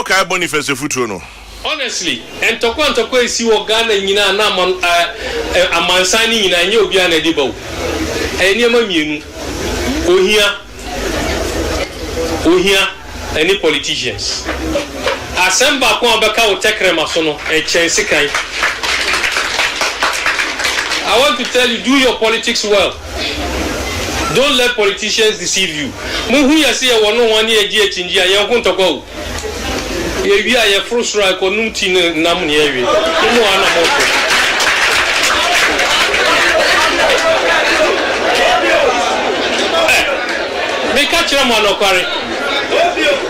Woka Boniface Futu no. Honestly, and tokwa isi wo Ghana nyina na amansani nyina nye obi ana dibo. Eniema mienu. Ohia any politicians. Asemba ko abeka wo tekrema so no e chense kan. I want to tell you, do your politics well. Don't let politicians deceive you. Muhu ya se wo no wani edi echinji ya ye ntokwa o. Ye wi aye frustra ko numti nam ne ye wi. Mu ana mo. Me catch them on Okwari.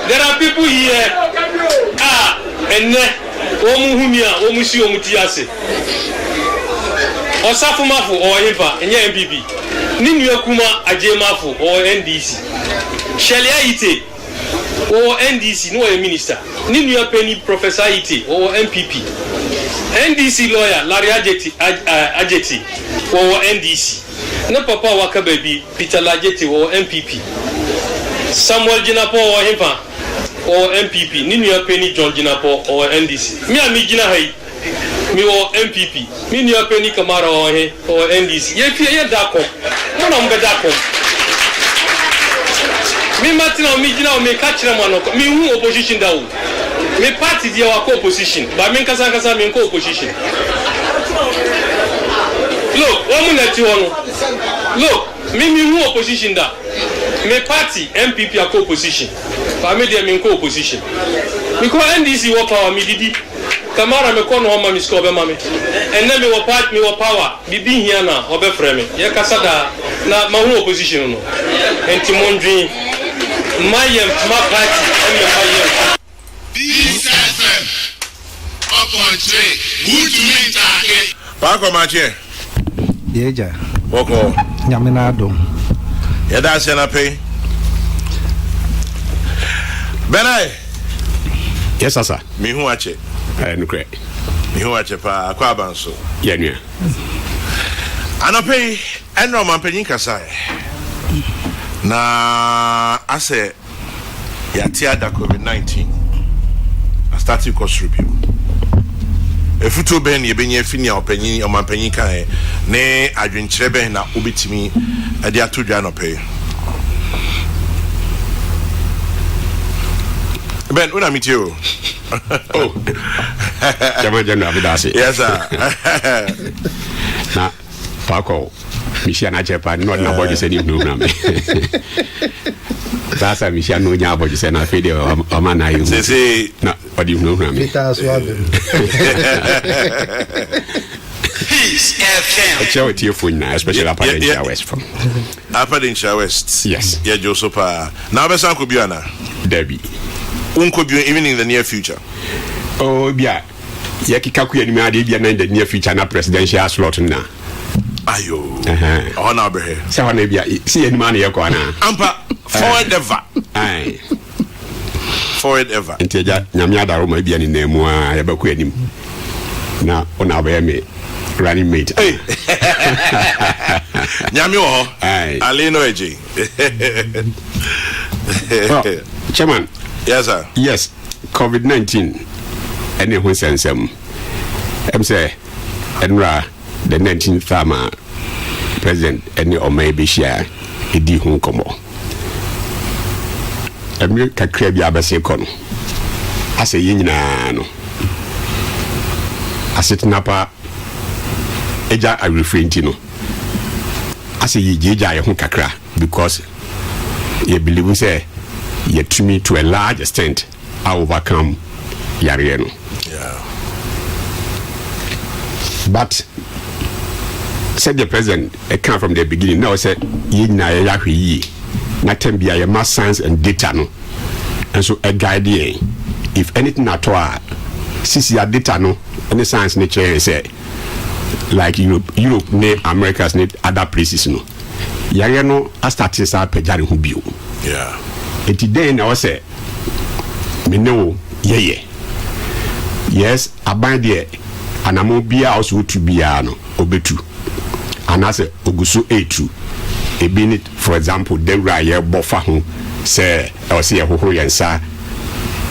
There are people here. And Omuhumia, Omusi Omutiase. Osafumafu or Himpa, and MPP. Ninu Kuma Ajemafu or NDC. Shelia Ite or NDC, no a minister. Ninu Penny Professor Ite or MPP. NDC lawyer Larry Ajeti or NDC. No Papa Waka baby Peter Lajeti or MPP. Samuel Jinapo or Himpa or MPP. Ninu Penny John Jinapo or NDC. Me and me Jina Hai. Me or MPP. Ninu Penny Kamara or NDC. Ye fear Dako. No number Dako. Me Martina me Jina me catch them on me who opposition down. Me party the our co-opposition. But me Kasakasa me co-opposition. Look, look, me who opposition da. Me party MPP a co-opposition. But me dey me co-opposition. Because NDC wo power me didi. Kamara me kono homa me score be mame. And then me wo part me wo power. Bibi here na obe frame me. Ye kasa da na ma who opposition no. Enti mondwin my party and my DSFM up on train. Who to meet target? Pako mache. Yeja. Woko. Nyamena adom. Yeda se na pay. Benai. Yes, sir. Me hu ache. No credit. Me hu ache pa akwa abanso. Yeah, yeah. Anope enro mampanyin kasa. Na ase yatia da COVID-19. I started course review. Efuto ben ye benye fini a opanyin o mampanyin kan ne adwenkyere ben na obetimi ade atodwa no pe. Ben una meet you. Oh. Jama abidasi. Yes sir. Na Pako Michia na chepa not na boji se ni na me. Sasa Michia no nya boji se na fede o ma na yu. Say na odi na me. Peter Swabe. Peace FM. Check with your phone now, especially up in the West from. Upper Incha West. Yes. Yeah, Josepa. Now besan could be ana. Debbie. Uncould be even in the near future. Oh yeah. Yaki kaku ni me ade bia na in the near future na presidential slot na. Ayo. Oh na be here. Se wana bia see any man here ko na. Ampa forward ever. Ai. Forward ever. Nteja nyame adaro ma bia ni na mu a ya baku anim. Na ona be me running mate. Hey. Nyame wo. Ai. Alino eji. Chairman. Yes sir. Yes. COVID-19 any who sensem. Say enra the 19th farmer president any or maybe share edi hu komo. Emi kakra bia abese kono. Ase yinyina no. Asetinapa eja a referenti no. Ase yijeja ye hu kakra because you believe say you to me to a large extent I overcome yare no. Yeah. But said the president come from the beginning now said yina ya hwi na tambia ya mass science and data no and so a guide if anything at all sisi ya data no any science nature say like Europe ne Americas ne other places no yare no a start to start pejare hu bio. Yeah. Eti den na say me know ye yes aban de anamo bia also to bia no obetu anase oguso etu ebinit for example the raye bofa ho say o say hoho yensa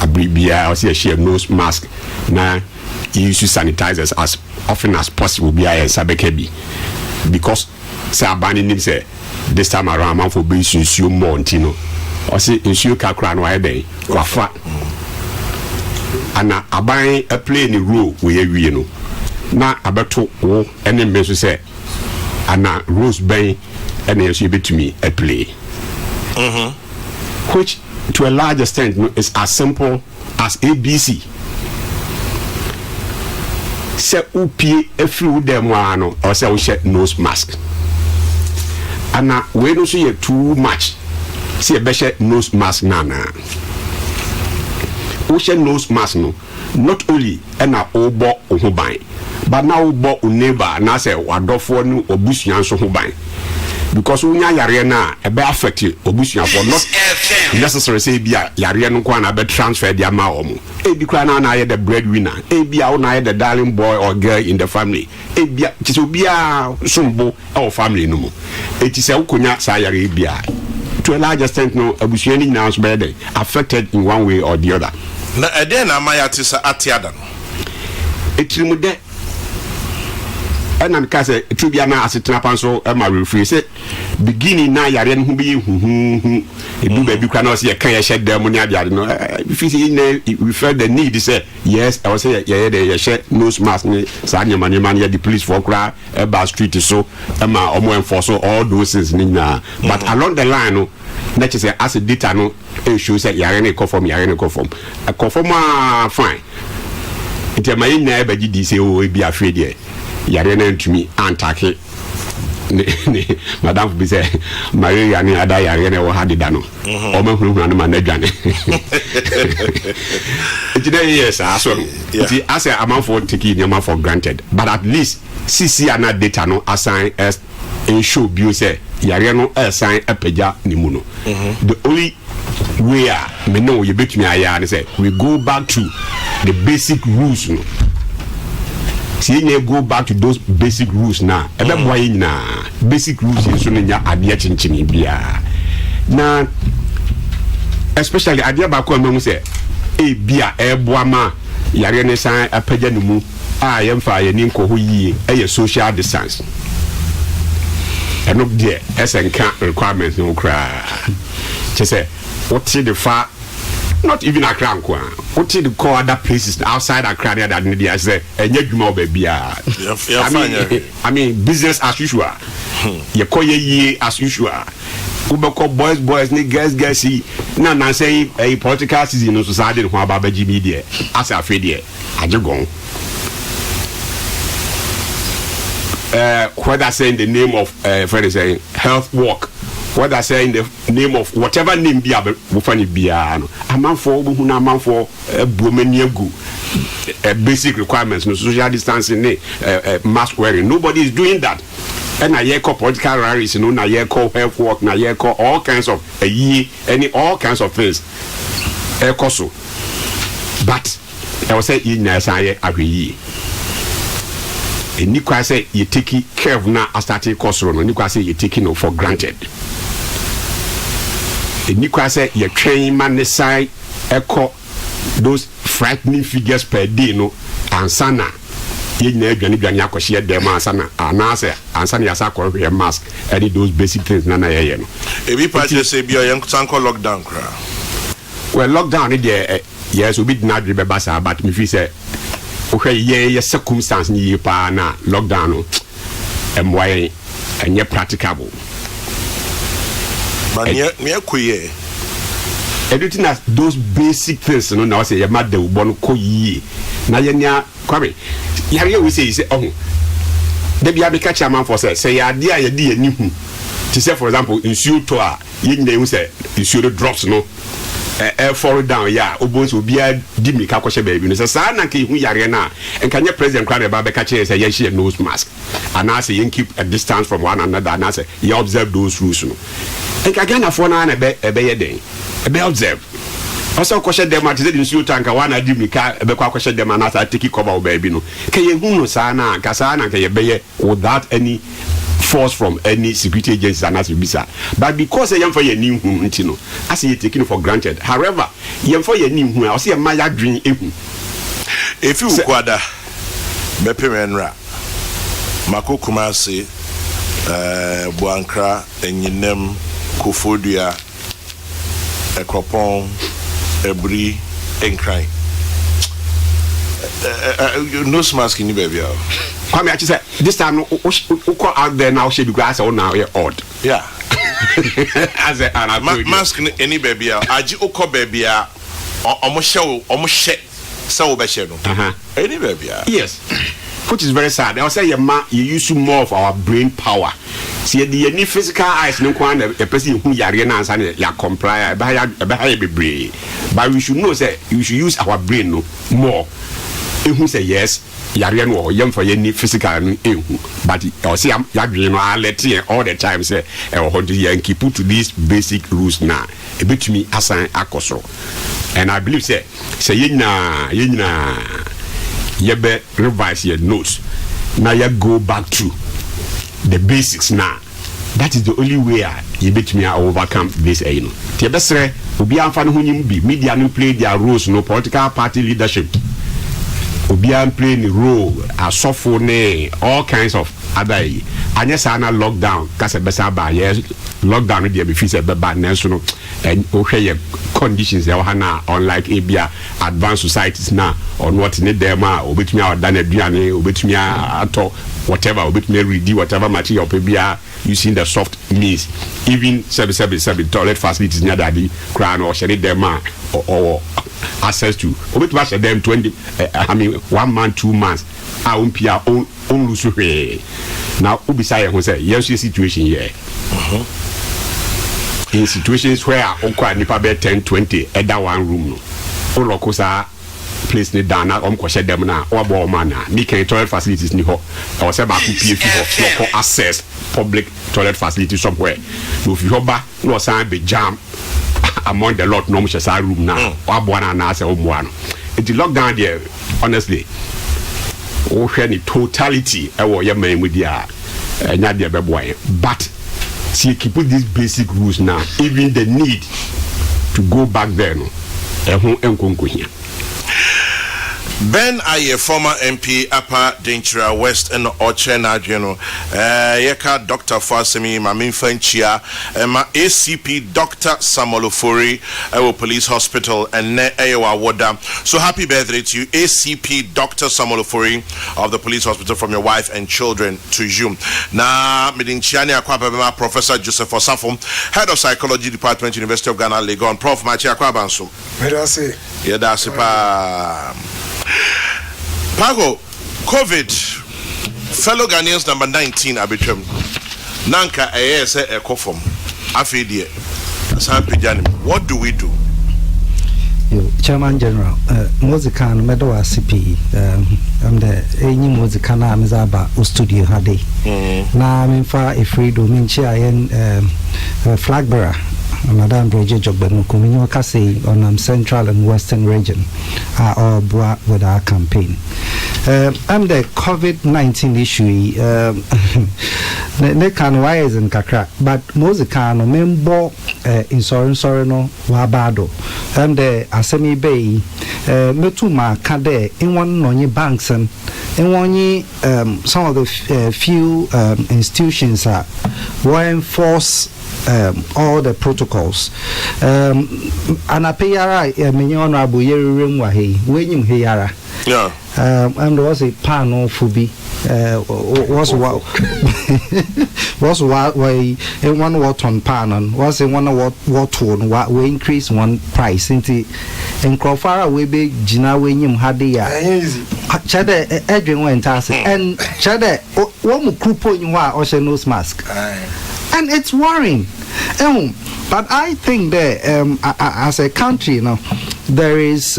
abribia or see a share nose mask na use sanitizers as often as possible be a sabekebi because say abandoning say this time around man for be issue more ntino or say issue kakra no ebe kwafa ana aban a play any role we no na abeto wo ene meso say ana rose ben ene you betumi a play which to a large extent is as simple as ABC. Say upie every dem no or say we share nose mask. And now we don't see too much. See a better nose mask nana. We share nose mask no. Not only na obo ohuban, but now obo neighbor na say wadofo no obusuan so huban. Because when you are na e be affect obusuan for not necessary say bia yare no kwa na be transfer dia ma omo e bi kwa na ye the breadwinner e bia na ye the darling boy or girl in the family e bia tise bia sombo e family no mo e tise ukonya sa yare bia to a large extent no abusuan ni na so be dey affected in one way or the other na ede na ma ya tise atiada no e trimu de and I'm kase tribia na asetena panso e ma refree say beginning na yare no bi e du ba bi kwa na o say kan ye shed dem ni ade no if we felt the need say yes I was say ye shed nose mask ni sa nyama ya the police for kra e ba street so e ma omo enforce all those things ni na but along the line no na che say as data no e show say yare na conform fine it am I na e ba gidi say o e bi afre de yare na ntumi antake ne madam bi say Maria ni ada yare na wo hadida no o ma hunu na ma na dwane it dey yes aso it as a amount for taking your for granted but at least CC ana data no assign as in show bi say yare no assign apeja ni mu no the only way me know you betumi aya say we go back to the basic rules no. See, you go back to those basic rules now. Basic rules is so many idea chinchini bia. Now, especially idea back when say, "Eh, bia, boama, yare ne san apeja numu. Ah, yemfa ye ninko huyi. Eh, social distance. And look there, SNK requirements no cry. Just say, what's the far? Not even a crown kwa. What did call other places outside Accra that need I say and yet more baby. I mean business as usual. You call ye as usual. Ubako boys ni girls see na say a political season in society who about media as a fede I just go. Whether say in the name of say health work. What I say in the name of whatever name be a man for who a man for basic requirements, no social distancing, mask wearing. Nobody is doing that. And I call political rallies, you know, I call health work, I call all kinds of all kinds of things. But I was saying in I agree. And you can say you take care of now as starting course run, and you can say you're taking it for granted. And you can say you're training man side echo those frightening figures per day, no, and sana. You never gonna share them and sana, and answer, and sana yasako your mask, any those basic things, nana. If we purchase say be a young sanko lockdown crowd. Well, lockdown is yes, we be not remember, but if you say. Okay, yeah, circumstance ni pa na lockdown no why and practicable. But me akuye. Everything as those basic things no now say you mad the ubon ko yi. Na yenya kwame. Yare we say oh. There be a catch a man for say ya dia ya di ani hu. To say for example in shoe to a yin dey say in shoe drops no. Fall down, yeah, Obos will be a dimmy kakosha baby. No, sa na ki hu yare na. And can your president cry about the catcher say yes, she nose mask. And I say you keep a distance from one another. And I say you observe those rules. No, and again a phone and a be day, a be observe. Also, question them at the institute and one I dimmy car, a be question them and I take it cover baby. No, can you no sana, casana, can you be without any force from any security agencies and as bisa. But because I am for your new huntino, as you taken for granted. However, you am for your new who I see a Maya dream. If you quada Bepimenra Mako Kumasi Buankra Enyinem Kufodia Ekropon Ebri Enkrai nose mask in the baby. Come here, say this time go out there now she be grass or now odd. Yeah. As a mask any baby. Aji oko baby almost so any baby. Yes. Which is very sad. I'll say you use more of our brain power. See the physical eyes no one a person who and ya comply but we should know say you should use our brain no more. Who say yes, yare no yam for any physical but I say ya dream let all the time say e put to these basic rules now. A bit to me assign akosoro. And I believe say yebe revise your notes. Now you go back to the basics now. That is the only way you bet me overcome this. The best way be media no play their roles, no political party leadership. Obian playing the role as software, all kinds of other. And yes, I na lockdown. Cause a best yes, lockdown with the before the bad national and okay conditions. They are unlike ABA advanced societies now on what need them or bet me out than a diane or bet me at whatever or bet me ready whatever material PBA using the soft means. Even 7 toilet facilities near daddy crown or shade them or access to obit watch them 20 1 month 2 months I won't be our own lose now ubisaya who say yes situation here in situations where okwa nipa be 10-20 at that one room no olokosa place ni down na kwhye dem na obo man na me can toilet facilities ni ho or say ba ku PF for access public toilet facilities somewhere no fi hoba no san be jam among the lot no much room now obo na say omo no it lockdown there honestly o hwe ni totality e wo ye man with dia nya dia be boy but see keep put these basic rules now even the need to go back there no ehun enkonko hia. Ben Aye, former MP, Upper Denchira West and Ochena General, Yeka Dr. Fasemi, Mamin Fenchia, my ACP Dr. Samolofori, our police hospital, and Ayowa Wada. So happy birthday to you, ACP Dr. Samolofori of the police hospital, from your wife and children to you. Now, Medinchiani Akwabema, Professor Joseph Osafo, Head of Psychology Department, University of Ghana, Legon, Prof. Machi Akwabanso. Yeah, that's it. Pago, COVID, fellow Ghanaians number 19 abitwam. Nanka say a kofom. Afidie. What do we do? Chairman General, Mozikan Medowa CP, I'm the any Mozikana Amizaba studio Hade. Now I'm in far a free domain chair and flag bearer. Madam Bridget Jogbenu Communal Kase on Central and Western region are all brought with our campaign. I'm the COVID-19 issue. They can wise and kakra, but Mozikano member insurance no wabado. I'm the Asemi Bay Metuma Kade in one nonye banks and in one some of the few institutions are will enforce all the protocols. Anapeyara minyon rabu yerim wahi wenyim heyara. Yeah. And there was a panel fubi was why in 1 watt on pan and was in 1 watt on we increase one price into in Crofara we be Gina Winyum Hadia Chade Edwin went and Chade one croupo in wa or nose mask. And it's worrying. But I think that as a country, you know, there is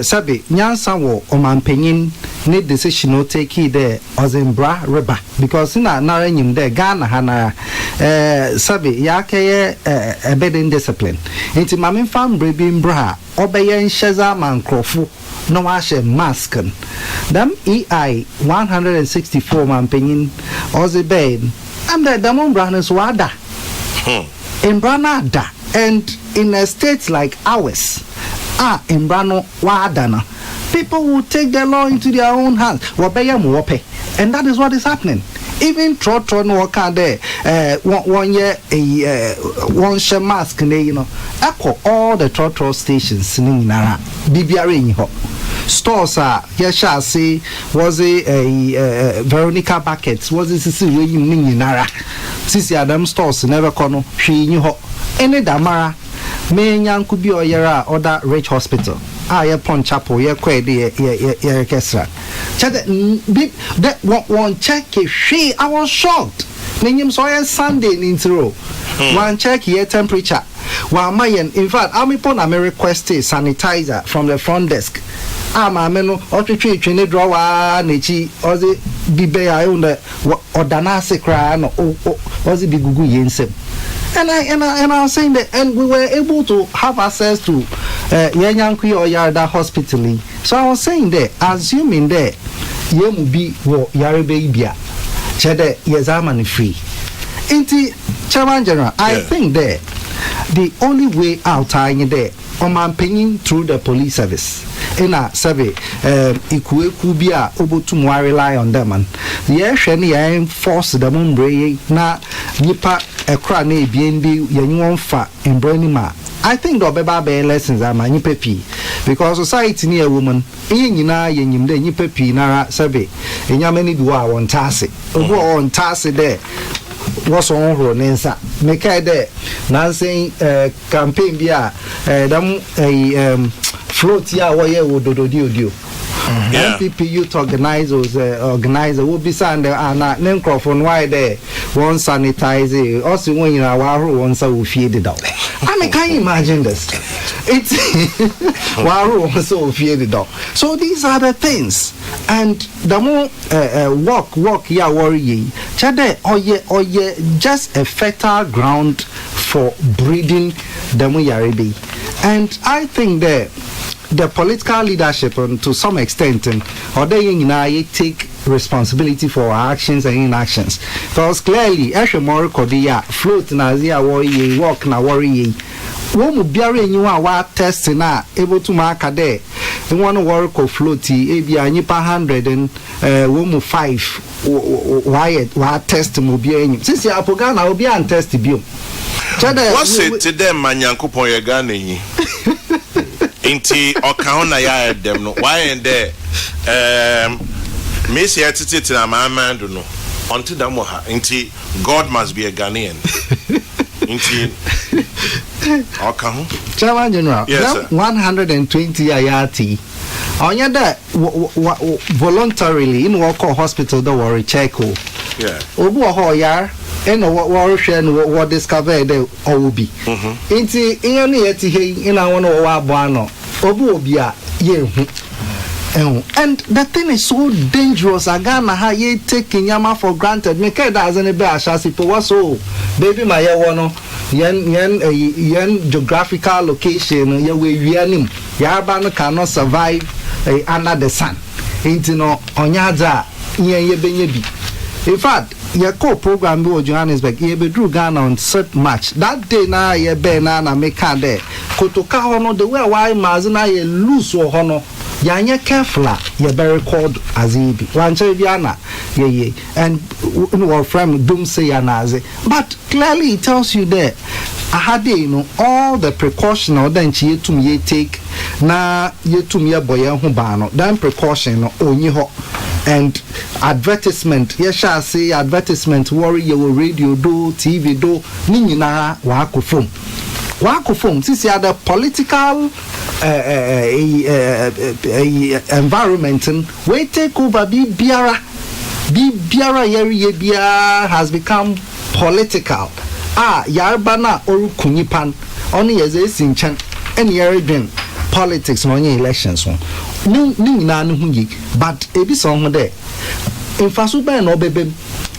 Sabi Nyansa wo Omanpenyin need decision no take there as in bra reba because in a narenyim there Ghana hana Sabi yake a bed in discipline. Into Mamin fam brebin bra obey sheza man crofu no washe mask them EI 164 man penyin ozi babe and the demon branders wada in Branada and in a state like ours in Brano wadana people will take the law into their own hands and that is what is happening. Even Trotro no there 1 year one share mask echo all the Trotro stations in Nara BBR stores shall say was a Veronica Buckets was this in Nara Sisi Adam stores never kono she knew any damara me nyan could be or yera other rich hospital ye pon chapel ye kwe ye kesra that one check she I was shocked Ninyim so Sunday in row one check here temperature one mayen in fact I'm upon a request a sanitizer from the front desk meno otwetwe drawer nechi ozi bibe ya unde odanase kra no ozi bigugu yensem and I was saying that and we were able to have access to Yanyankwi or Yarda hospital. So I was saying that assuming that yemu bi wo yarebe ibia chede yezamani free inti chairman general I think that the only way out in there on paying through the police service in a survey ikueku bia obotum wa rely on them and the hwe force the mumbre na nipa ekra na ebiendi yenwon fa embranima I think the beba be lessons are my nipepi because society near woman nyina yenyim de nipepi na survey enyamani bi wa won tase obo on tase there was on Ronensa make there Nancy campaign bia dam float ya waye wodododio MPP youth organizers will be sand and microphone why there one sanitize also when you are one so feed it out. I mean, can you imagine this? It's feed it out. So these are the things, and the more walk ya worry chade oye just a fertile ground for breeding the muyaribi. And I think that the political leadership, to some extent, or they take responsibility for our actions and inactions. Because clearly, Eshemori Kodia float Nazia worry, walk na worry. One will be a test na able to mark a day. In one work of floaty, maybe a nipa 100 and 5 why test will be. Since you are Pogana, will be an test bill. What's it to them, Manyanko Poyagani? Inti okaona ya dem no why and there Messi attitude na man do no until that moha inti God must be a Ghanaian inti okaho Chairman General yes, 120 ayati onya that voluntarily in Wako hospital the worry checko obu ho yar eno what share what discover the obi inti inyoni yeti he ina won wa boano obu obi a ye hu and the thing is so dangerous agana ha ye taking yama for granted me kai da azene be ashasi po waso baby my wono yen geographical location ye we wianim yarba no cannot survive under the sun inti no onyaza ye benye bi. In fact, your co-program be Johannesburg. You be drew Ghana on set match that day. Na ye be na make there. Kotoka hono the way why mazina ye lose or hono. Yanya careful. Ye be record as he be. Wanche biana ye and our friend Doom say anaze. But clearly it tells you there. Ahade all the precaution or then ye to me take na ye to me boya ho ba no. Then precaution no onyi ho. And advertisement, yes, shall say advertisement, worry your radio do, TV do, Ninina, Wako phone. Since you had a political environment, we take over Biara Yeri has become political. Yarbana or Kunipan, only as a Sinchan, and Yeridin. Politics no elections one but a bit song there in Fasuba no baby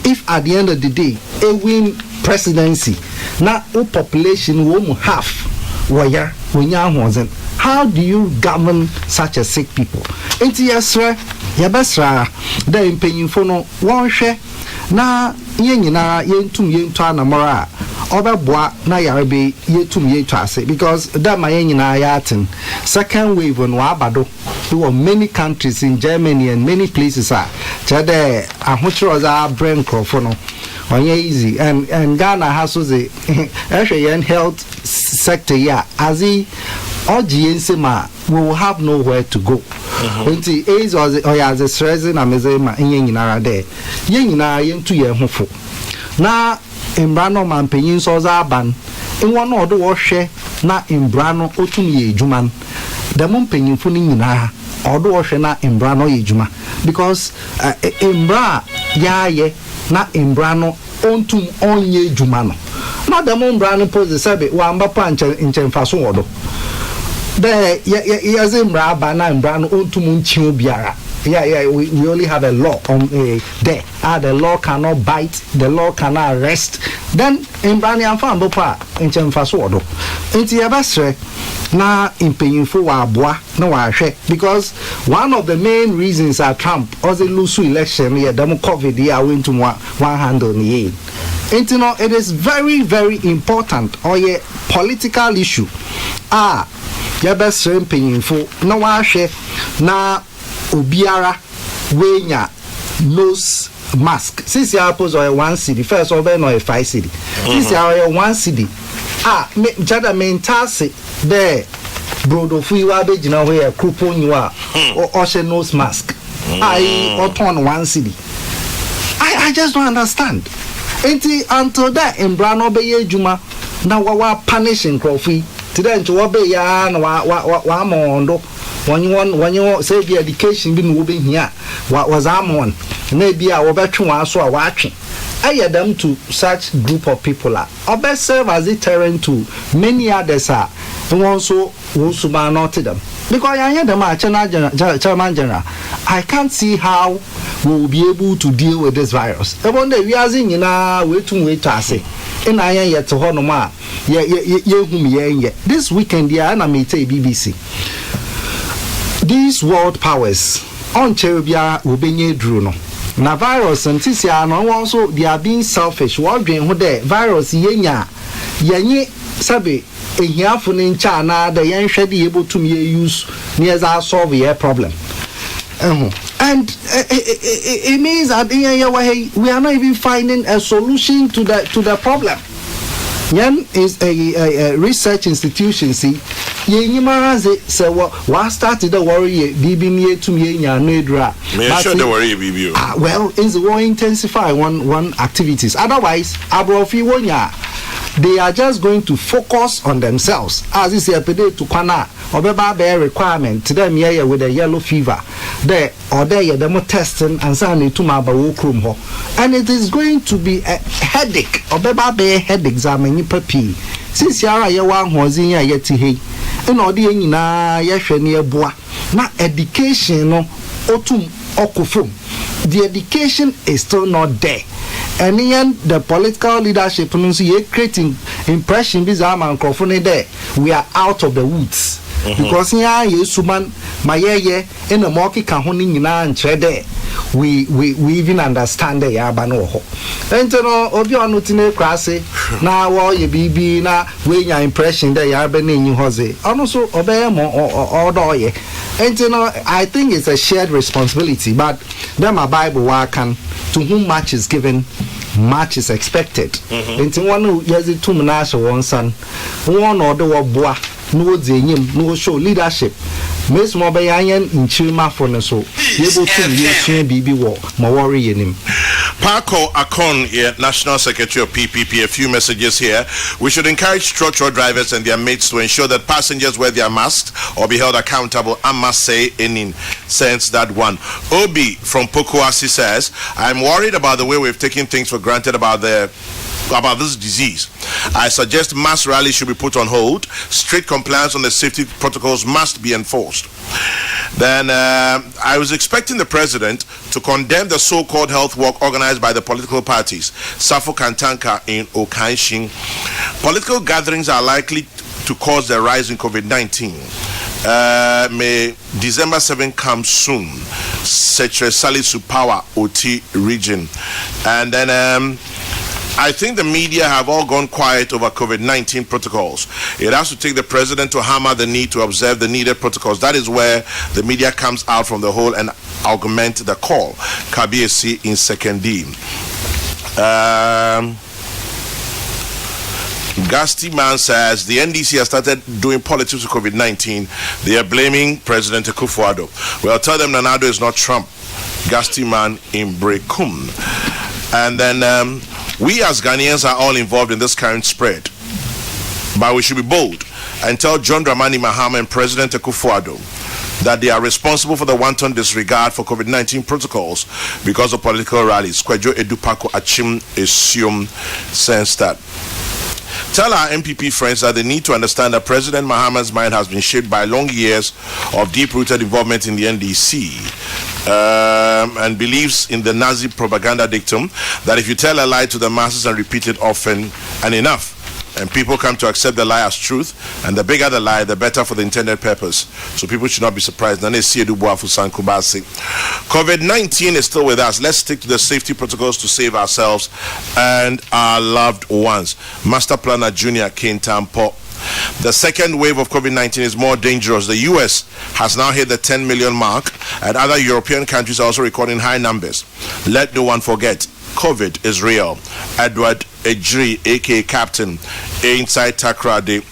if at the end of the day a win presidency now population won't half wire when wasn't how do you govern such a sick people? Enti yesre yabesra da impanyimfo no wonhwe na yenyina yentum yentu anamora obeboa na yarebe yetum yetu ase because that my yenyina yatin second wave on wabado there were many countries in Germany and many places are chade ahochroza brain crofo onye easy and Ghana has the health sector as he OGNCMA will have nowhere to go. Until is or as a stressing a mezema in Yenara there. Yenina yen 2 year hofo. Na imbrano man penin soza ban in one or the washe na imbrano otum juman. The moon penin funing in her or the washe na imbrano juma because imbra ya ye na imbrano ontum onye jumano. Not the moon brano pose the sabe wamba punch in Chenfaso odo. There, yeah, Bana and Brown ontum biara. Yeah, we only have a law on there. The law cannot bite, the law cannot arrest. Then in Brani and Fambopa in Chenfasodo. Into Yabasre na in painful bois no because one of the main reasons are Trump was a lose election here, Demo COVID here went to one handle in the year. It is very, very important or a political issue. Yabasre painful no washe na Obiara wenya nose mask. Since you pose or 1 city, first over no 5 city. Since you are 1 city, jada mentase there, brodo fuiwa be jina where coupon you are or nose mask. I upon 1 city. I just don't understand. Until that in Brano be juma na wa punishing coffee. Today to obey ya na wa mondo. When you say the education been moving here, what was on? Maybe I will bet you one so watching. I add them to such group of people are or best serve as a deterrent to many others are and also who not to them. Because I hear the Chairman General, I can't see how we will be able to deal with this virus. I wonder we are saying wait to say. And I am yet to honor this weekend, yeah, and I may take BBC. These world powers on Cherubia will be near Druno. Na virus and Tisiano also they are being selfish. Wondering who the virus yenya sabi a yearful in China, the young should be able to use near our solve a problem. And it means that we are not even finding a solution to the problem. Yan is a research institution. See, so what started the worry? Bibi near to me, Nedra. Sure, the worry, Bibi. Well, it's the war intensify one activities. Otherwise, Abrofi Wonya, they are just going to focus on themselves. As is a pede to Kana or bear requirement to them here with a yellow fever. There or there, the more testing and suddenly to my room. And it is going to be a headache or bear head exam. Since Yara Yawan was in yet he in order na yashwe boa na education no otum okufum. The education is still not there. And in the political leadership creating impression there we are out of the woods. Because suman mayeye in the market can there. We even understand the yabano. And to know Obiano Tine Crassi now all your BB na when your impression that you are being Jose. Also obey more or doye. And to know I think it's a shared responsibility, but then my Bible working to whom much is given, much is expected. And to one who has it 2 minutes one son, one or the bois. No zenyim no show leadership Miss Mobayan in Chima for so able to use BB war my worry in him. Paco Akon, National Secretary of PPP, a few messages here. We should encourage truck drivers and their mates to ensure that passengers wear their masks or be held accountable. I must say in sense that one. Obi from Pokuasi says, I'm worried about the way we've taken things for granted about this disease. I suggest mass rallies should be put on hold. Strict compliance on the safety protocols must be enforced. Then I was expecting the president to condemn the so-called health walk organized by the political parties, Safo Kantanka in Okanshin. Political gatherings are likely to cause the rise in COVID-19. May December 7 come soon. Setre Salisu Power OT region. And then I think the media have all gone quiet over COVID-19 protocols. It has to take the president to hammer the need to observe the needed protocols. That is where the media comes out from the hole and augment the call. Kabiesi in second D. Gasti Man says the NDC has started doing politics with COVID-19. They are blaming President Akufo-Addo. Well, tell them Nana Addo is not Trump. Gasti Man in Brekum. And then we as Ghanaians are all involved in this current spread. But we should be bold and tell John Dramani Mahama and President Akufo-Addo that they are responsible for the wanton disregard for COVID-19 protocols because of political rallies. Kwejo Edupako Achim Esium says that. Tell our MPP friends that they need to understand that President Mahama's mind has been shaped by long years of deep-rooted involvement in the NDC and believes in the Nazi propaganda dictum that if you tell a lie to the masses and repeat it often and enough, and people come to accept the lie as truth, and the bigger the lie, the better for the intended purpose. So people should not be surprised. COVID-19 is still with us. Let's stick to the safety protocols to save ourselves and our loved ones. Master Planner Junior Kintampo. The second wave of COVID-19 is more dangerous. The US has now hit the 10 million mark, and other European countries are also recording high numbers. Let no one forget, COVID is real. Edward Ejri, aka Captain, inside Takrade.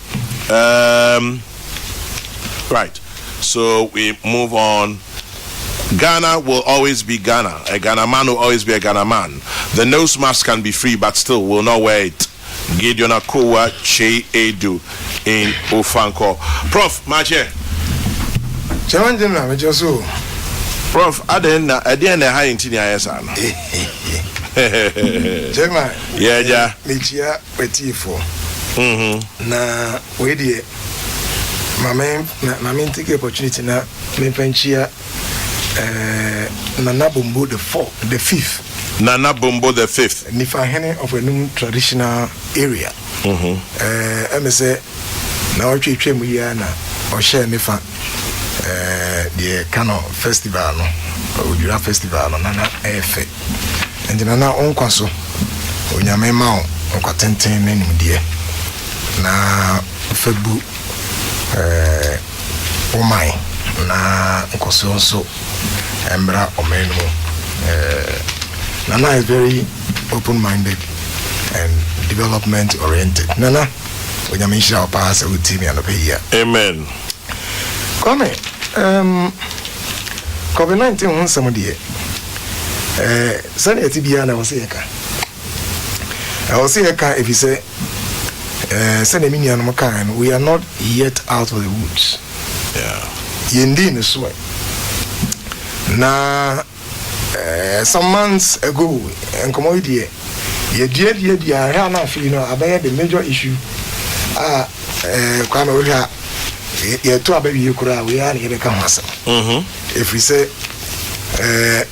Right. So we move on. Ghana will always be Ghana. A Ghana man will always be a Ghana man. The nose mask can be free, but still will not wear it. Gideon Akowa Che Edu in Ofanko. Prof, Mache. Prof, I didn't high in Tinia. Jema, yeah, Michia Petifo. Na wedi Mamen take opportunity na Mepenchia Nana Bombo the fifth. Nana Bombo the fifth. Nifa Hene of a new traditional area. MSA na ochi Chemuiana or share Nifa the Kano Festival no Ujura Festival no Nana Efe. And then na onkwaso onyame ma onkatenten nanim de na febu omai na nkoso so embra omenu Nana is very open-minded and development oriented. Nana onyame shall pass with me and here. Amen. Come COVID-19 on some day. Sunday Tibiana was here. I was here if you say, send a minion Macan, we are not yet out of the woods. Yeah. Yendin is way. Now, some months ago, and commodity, ye dear, I have not, about the major issue. Ye to baby you could have, we are here to come. If we say,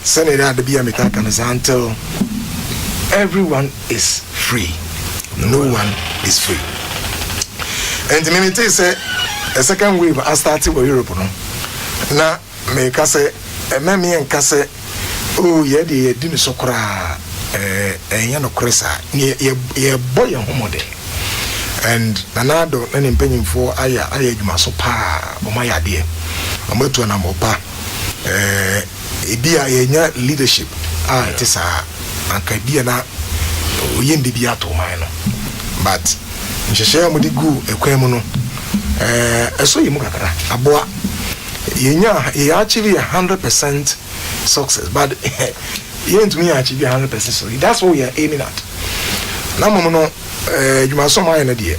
Senator the Bia until everyone is free. No one is free. And the minute say a second wave I started with Europe. Now make us say a mammy and casse. Oh, yeah, the dinner so cry a young cressa ye boy and homo day. And Nanado and impending for Aya Maso pa or my idea. I'm going to an amopa. Ibia yenya leadership it is anka bia na yendi bia to mine but nhehye amudi gu ekwemu no eso yimu kakra aboa yenya ye achieve 100% success but yent me achieve 100% so that's what we are aiming at na momo no juma so mine na de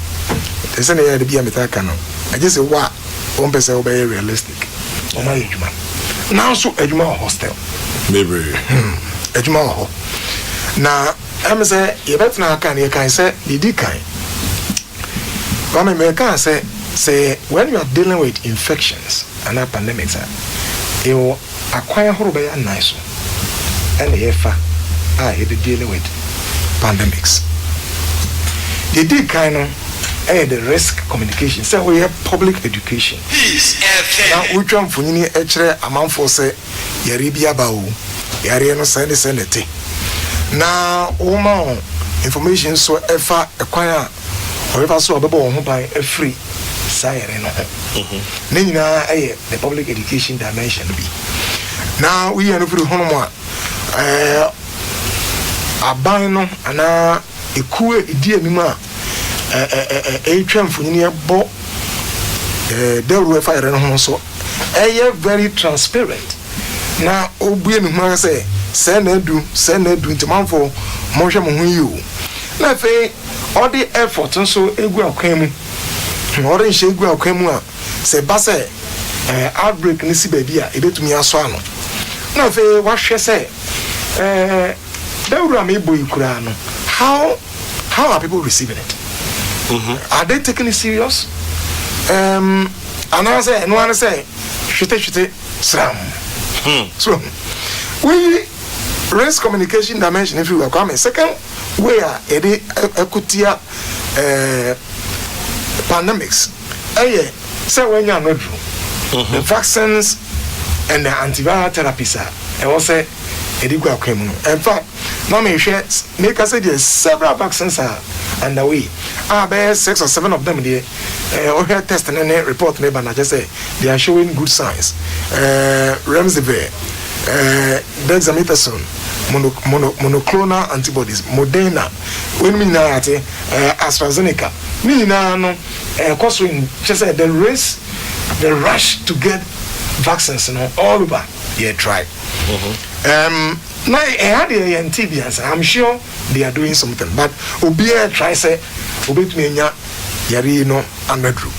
ese na ye de bia metaka no I just say wa one person will be realistic o ma juma now so ejuma hostel maybe ejuma ho na am say you bet na kan you can say did kan come me can say when you are dealing with infections and pandemics you acquire horrible and nice and if you dealing with pandemics the did kind of the risk communication say we have public education now we try for ni e kire amanfo say yare bia ba o yare no say ne te na woman information so efa ekwan a orefa so obebo ho ban afri sayere no ne nyina the public education dimension bi now we are no free hono mo aban no ana ekuwe edi anim a etwa mfonyini ebo dawru efa yere no ho so very transparent na obue mi ho say say na du ntimanfo mo hwe mo ho yi o na fe all the effort nso egu akwan mu ore nche egu akwan mu a se ba se outbreak ni si baby a ebetumi aso ano na fe wa hwe se dawru am ebo ikura no how are people receiving it? Are they taking it serious? And I say no one say shite sram. So we raise communication dimension if you will come. Second, we are ekutia pandemics. Say when you are not the vaccines and the antiviral therapies are also edigwa kwemu. In fact, now me share make us say there's several vaccines are underway. About 6 or 7 of them there test and then report me but I just say they are showing good signs. Remdesivir, dexamethasone, monoclonal antibodies, Moderna, when we now at AstraZeneca. Me now no cause we just say the rush to get vaccines all over yeah try. Now I had a TBS. I'm sure they are doing something, but Obia try say obet me yari no amedru.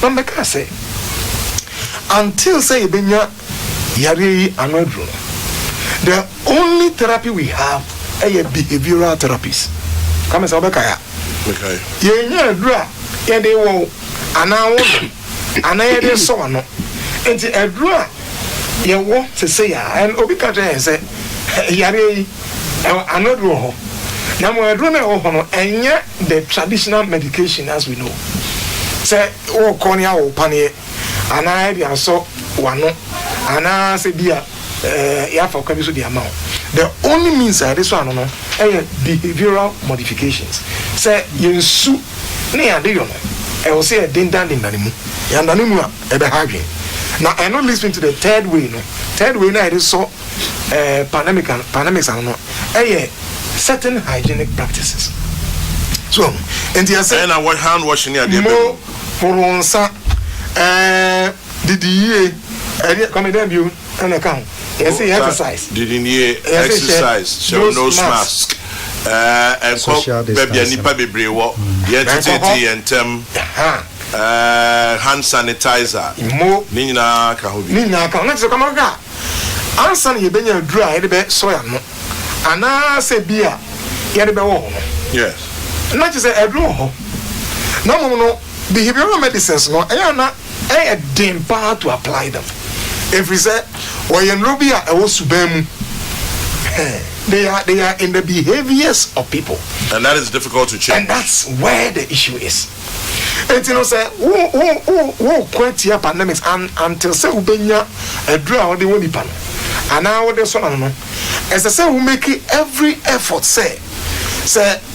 But make I say until say benya yari amedru. The only therapy we have is behavioral therapies. Come and say obekaya. Okay. Yenya dra ye dey wo ana wo ana ye dey so no. Enti edra ye wo se say ya and obi ka say yare another ho na mo edro na ho no enye the traditional medication as we know say o konia o panie ana dia so wano ana se bia ya fa kwa biso dia ma the only means that this one no behavioral modifications say yensu na ya de yo no e o say dindan mu ya ndane mu a e be ha dwen now I not listening to the third way now it is so pandemics are not certain hygienic practices. So and the say and what hand washing here more for onsa did ye come then you and account yes say exercise didn't ye exercise show no mask and baby nipa bebre wo ye tete entem hand sanitizer ninyina ka hobi ninyina ka na se kama ka ansa na yebenya dura ye be soya no ana se bia ye be wo no yes na je se edro ho na mo no behavioral medicines no na dim power to apply them if we say or ye no bia e wo suban mu they are in the behaviors of people and that is difficult to change and that's where the issue is. And you know, say, who quentia pandemics until say ubenya a draw the one pan. And now there's one as I say, we make every effort, say,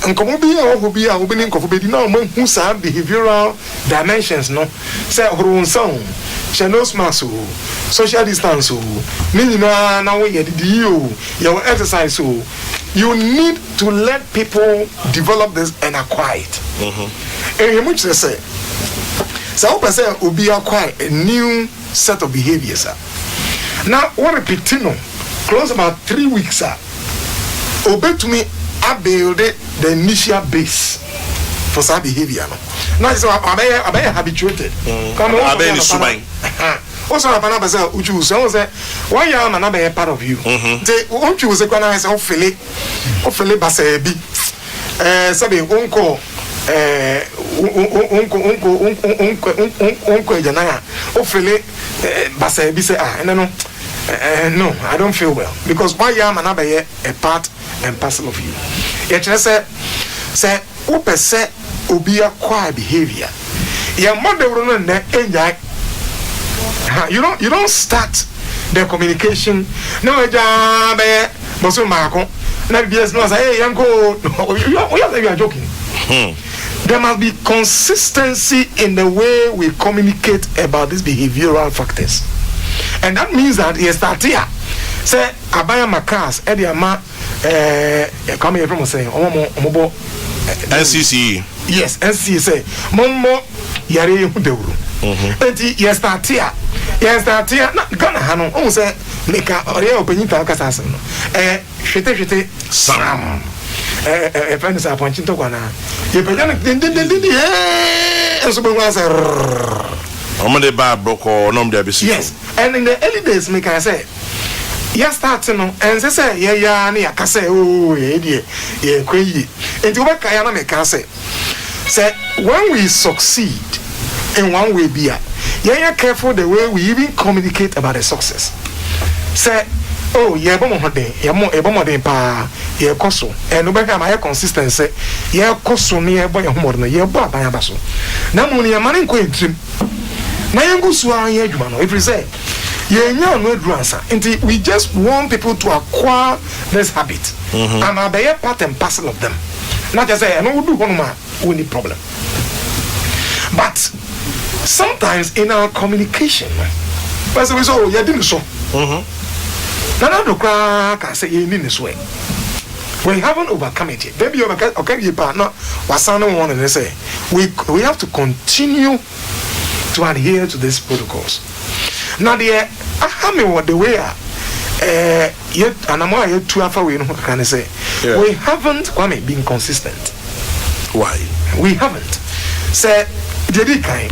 Nkobia who be a opening of no man who have behavioral dimensions, no, say, Horun song, Shanos Masu, social distance, Nina, now we get your exercise, you need to let people develop this and acquire it. And much they say, so I say, will be acquire a new set of behaviors. Now, what a pitino, close about 3 weeks. Obey to me, I build the initial base for some behavior. Now, so I be habituated. Come on, I be also, I have say, Uju, so say, why you are not a part of you? Say, won't you say, when I say, Philip, Basebi, Sabi, uncle. Uncle Janaya, hopefully, Basebi say, no, I don't feel well because why am I a part and parcel of you? Yet, say, who per se obi acquire behavior your mother will not enjoy. You don't start the communication no job boso mako na BS no say hey yanko you are joking. There must be consistency in the way we communicate about these behavioral factors, and that means that you start here say abaya makas e dey ama come here from say omo NCC. Yes, NCC say momo yare hu dewuru. Enti you start here na gana hanu o say make ore openyin ta kasa asem no hwete sam friend say appointing to kwana ye penya din enso be wan say omo de ba broko nom de abisi. Yes, and in the early days make I say ya start no and say ya na ya kasa oh ye die ye kweyi enti we ka ya na make say when we succeed in one way be yeah careful the way we even communicate about the success. Say oh yeah bomo hode yeah mo ebomo den pa yeah koso and no be ka my consistency yeah koso ne yeah boy homo no yeah bo aban abaso na mo ne ya mane ko entrim na yengusu an yeah adwuma no if you say yeah nya no adruansa until we just want people to acquire this habit and are be part and parcel of them, not just say no do honoma only problem. But sometimes in our communication, we say, oh, you didn't so. Now, the crowd can say, you need this way. We haven't overcome it yet. Maybe okay, your partner was someone wanted to say, we have to continue to adhere to these protocols. Now, the way yet, and I'm more yet too far away, can I say, we haven't been consistent. Why? We haven't. Say, Jadi kai.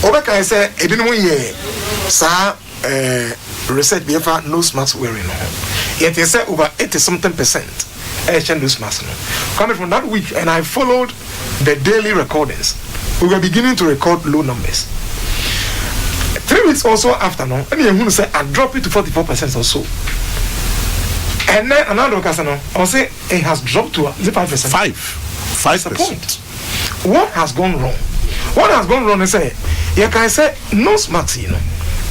Obeka say, e didn't win sa research be for nose mask wearing. Yet they say over 80-something% nose mask. Coming from that week, and I followed the daily recordings. We were beginning to record low numbers. 3 weeks also after now, and you say I drop it to 44% or so. And then another casino, I'll say it has dropped to 5%. 5%. What has gone wrong? What has gone wrong is say, you can say no smart, you know,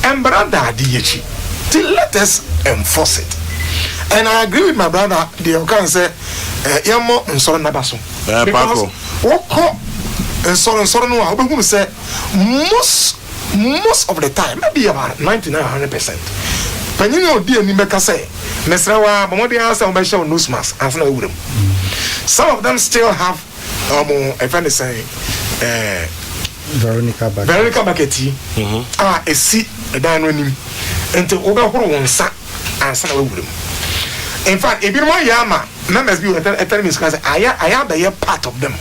and brother DH. Till let us enforce it. And I agree with my brother. The can say, "Yamo and Soran Nabaso." Because Oko and Soran no, I'm going to say most of the time, maybe about 99-100%. But you know, dear Nimeka say, "Mesrawa, Momodia, some by show nose mask." Some of them still have, a friend is saying, Veronica Baketi. A seat, a dining until over one sack and son of them. In fact, if you want Yama, members be telling me, I am the part of them.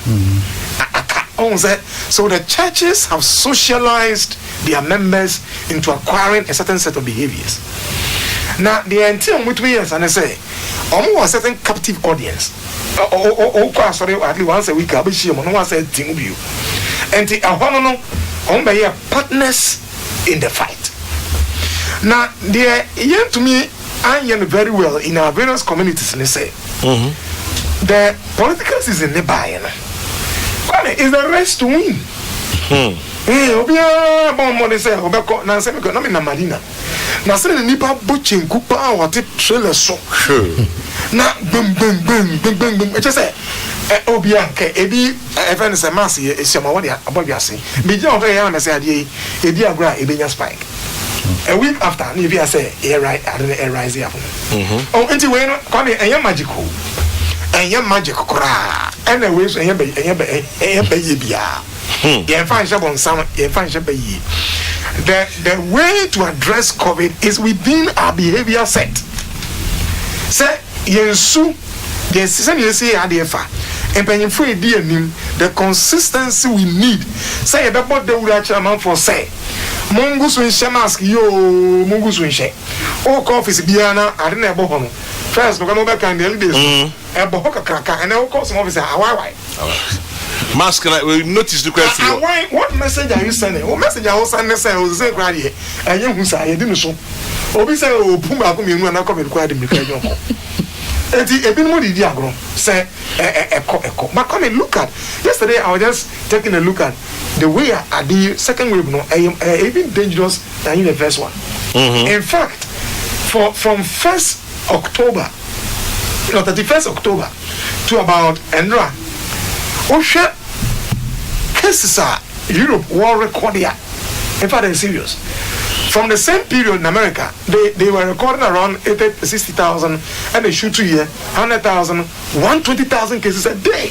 So the churches have socialized their members into acquiring a certain set of behaviors. Now, the entire years, and I say, almost a certain captive audience. Sorry, at least once a week, I'll be sure no one said thing of you. And the partners in the fight. Now, they are to me, I am very well in our various communities, and they say, the political season they buy is the race to win. Obia bon say obeko na say me no me na marina na say ni nipa boche nkupa what trailer so na bum e say obia nke ebi even say mass e siama what abobiase me je o fe ya na say ade e di agura e benya spike a week after ni bi say e rise here oh enti we no come enye magical enye magic kra anyway so enye be bia the way to address COVID is within our behavior set. Say yensu you say the consistency we need. Say about the chairman for say Mungu swinche mask yo Mungu swinche. Oh office biana I didn't have first because no back and the days e bohoka kraka and I will call some officer why mask we notice the question. What message are you sending? What message are you sending? Say o say grad here and you say you didn't so obi say o pumba ko mi nu na come require the Ebinimo di agro say echo. But come and look at yesterday. I was just taking a look at the way at the second wave. No, even dangerous than the first one. In fact, from 1st October, 31st October to about Endra, Osha cases are Europe war record here. In fact, they're serious. From the same period in America, they were recording around 60,000 and they shoot 2 year 100,000, 120,000 cases a day,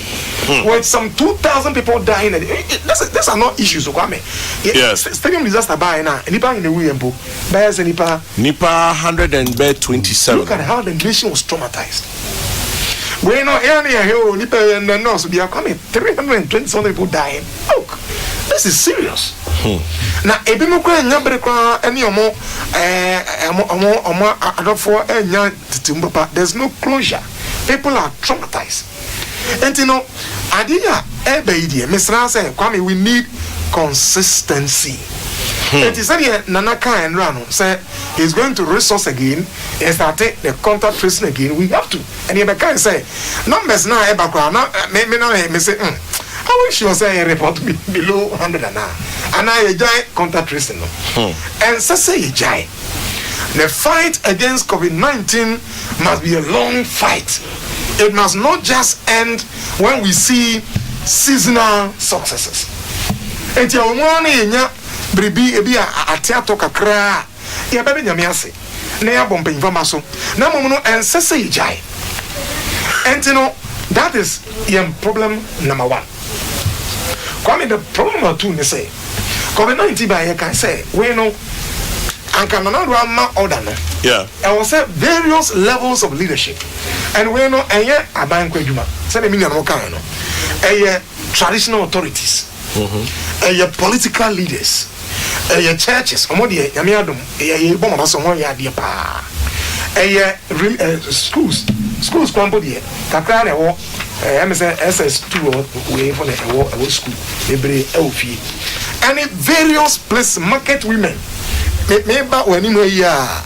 with some 2,000 people dying a day. These are not issues, Kwame. Yes. Stadium disaster by now. Nipa in the Williampo, Bayers and Nipa 127. Look at how the nation was traumatized. We know here, Nipa and the North, we are coming 320 something people dying. Look, this is serious. Now, Ebimukra and Yabrekra and Yomo, there's no closure. People are traumatized. And you know, Adia Ebeidi, Mr. say, Kwame, we need consistency. It is here Nanaka and Rano say he's going to resource again and start the contact tracing again. We have to. And Yabaka say, numbers now, Ebakra, me say, I wish you say a report below 100 and I giant contact tracing. And so say a giant. The fight against COVID-19 must be a long fight. It must not just end when we see seasonal successes. And you want to bribi ebi a teato kakra ya bebe nyame ase na ya bompa infama so na momo no ensese ijai. And you know, that is your problem number 1. Kwame, the problem number 2 is say COVID-19 by can say we know and can not run my order no. Yeah. I will say various levels of leadership. And we know eye aban kwaduma. Say the meaning no kan no. Eye traditional authorities. Eye political leaders. Churches, omodi nyame adom bo mama so ho ya de pa schools kwambo de kakra na wo SS2 we for the school ebre ofie and various place market women me ba wani no ya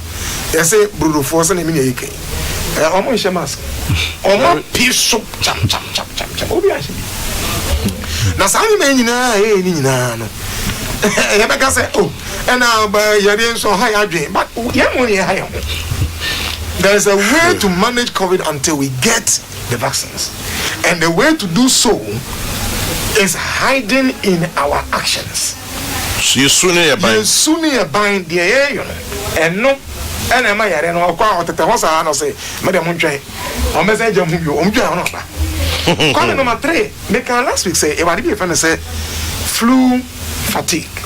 say brudo for say na me yake omo nche mask omo piso cham obi ashi na sa me nyina nyina no Yabaka say, oh, and now you're so high again, but there's a way to manage COVID until we get the vaccines, and the way to do so is hiding in our actions. You sooner bind the air, you know, and no, and am I no quite the house? I say, Madam Munjay, or message of you, Comment number 3, make last week say, if I did a say, flu fatigue.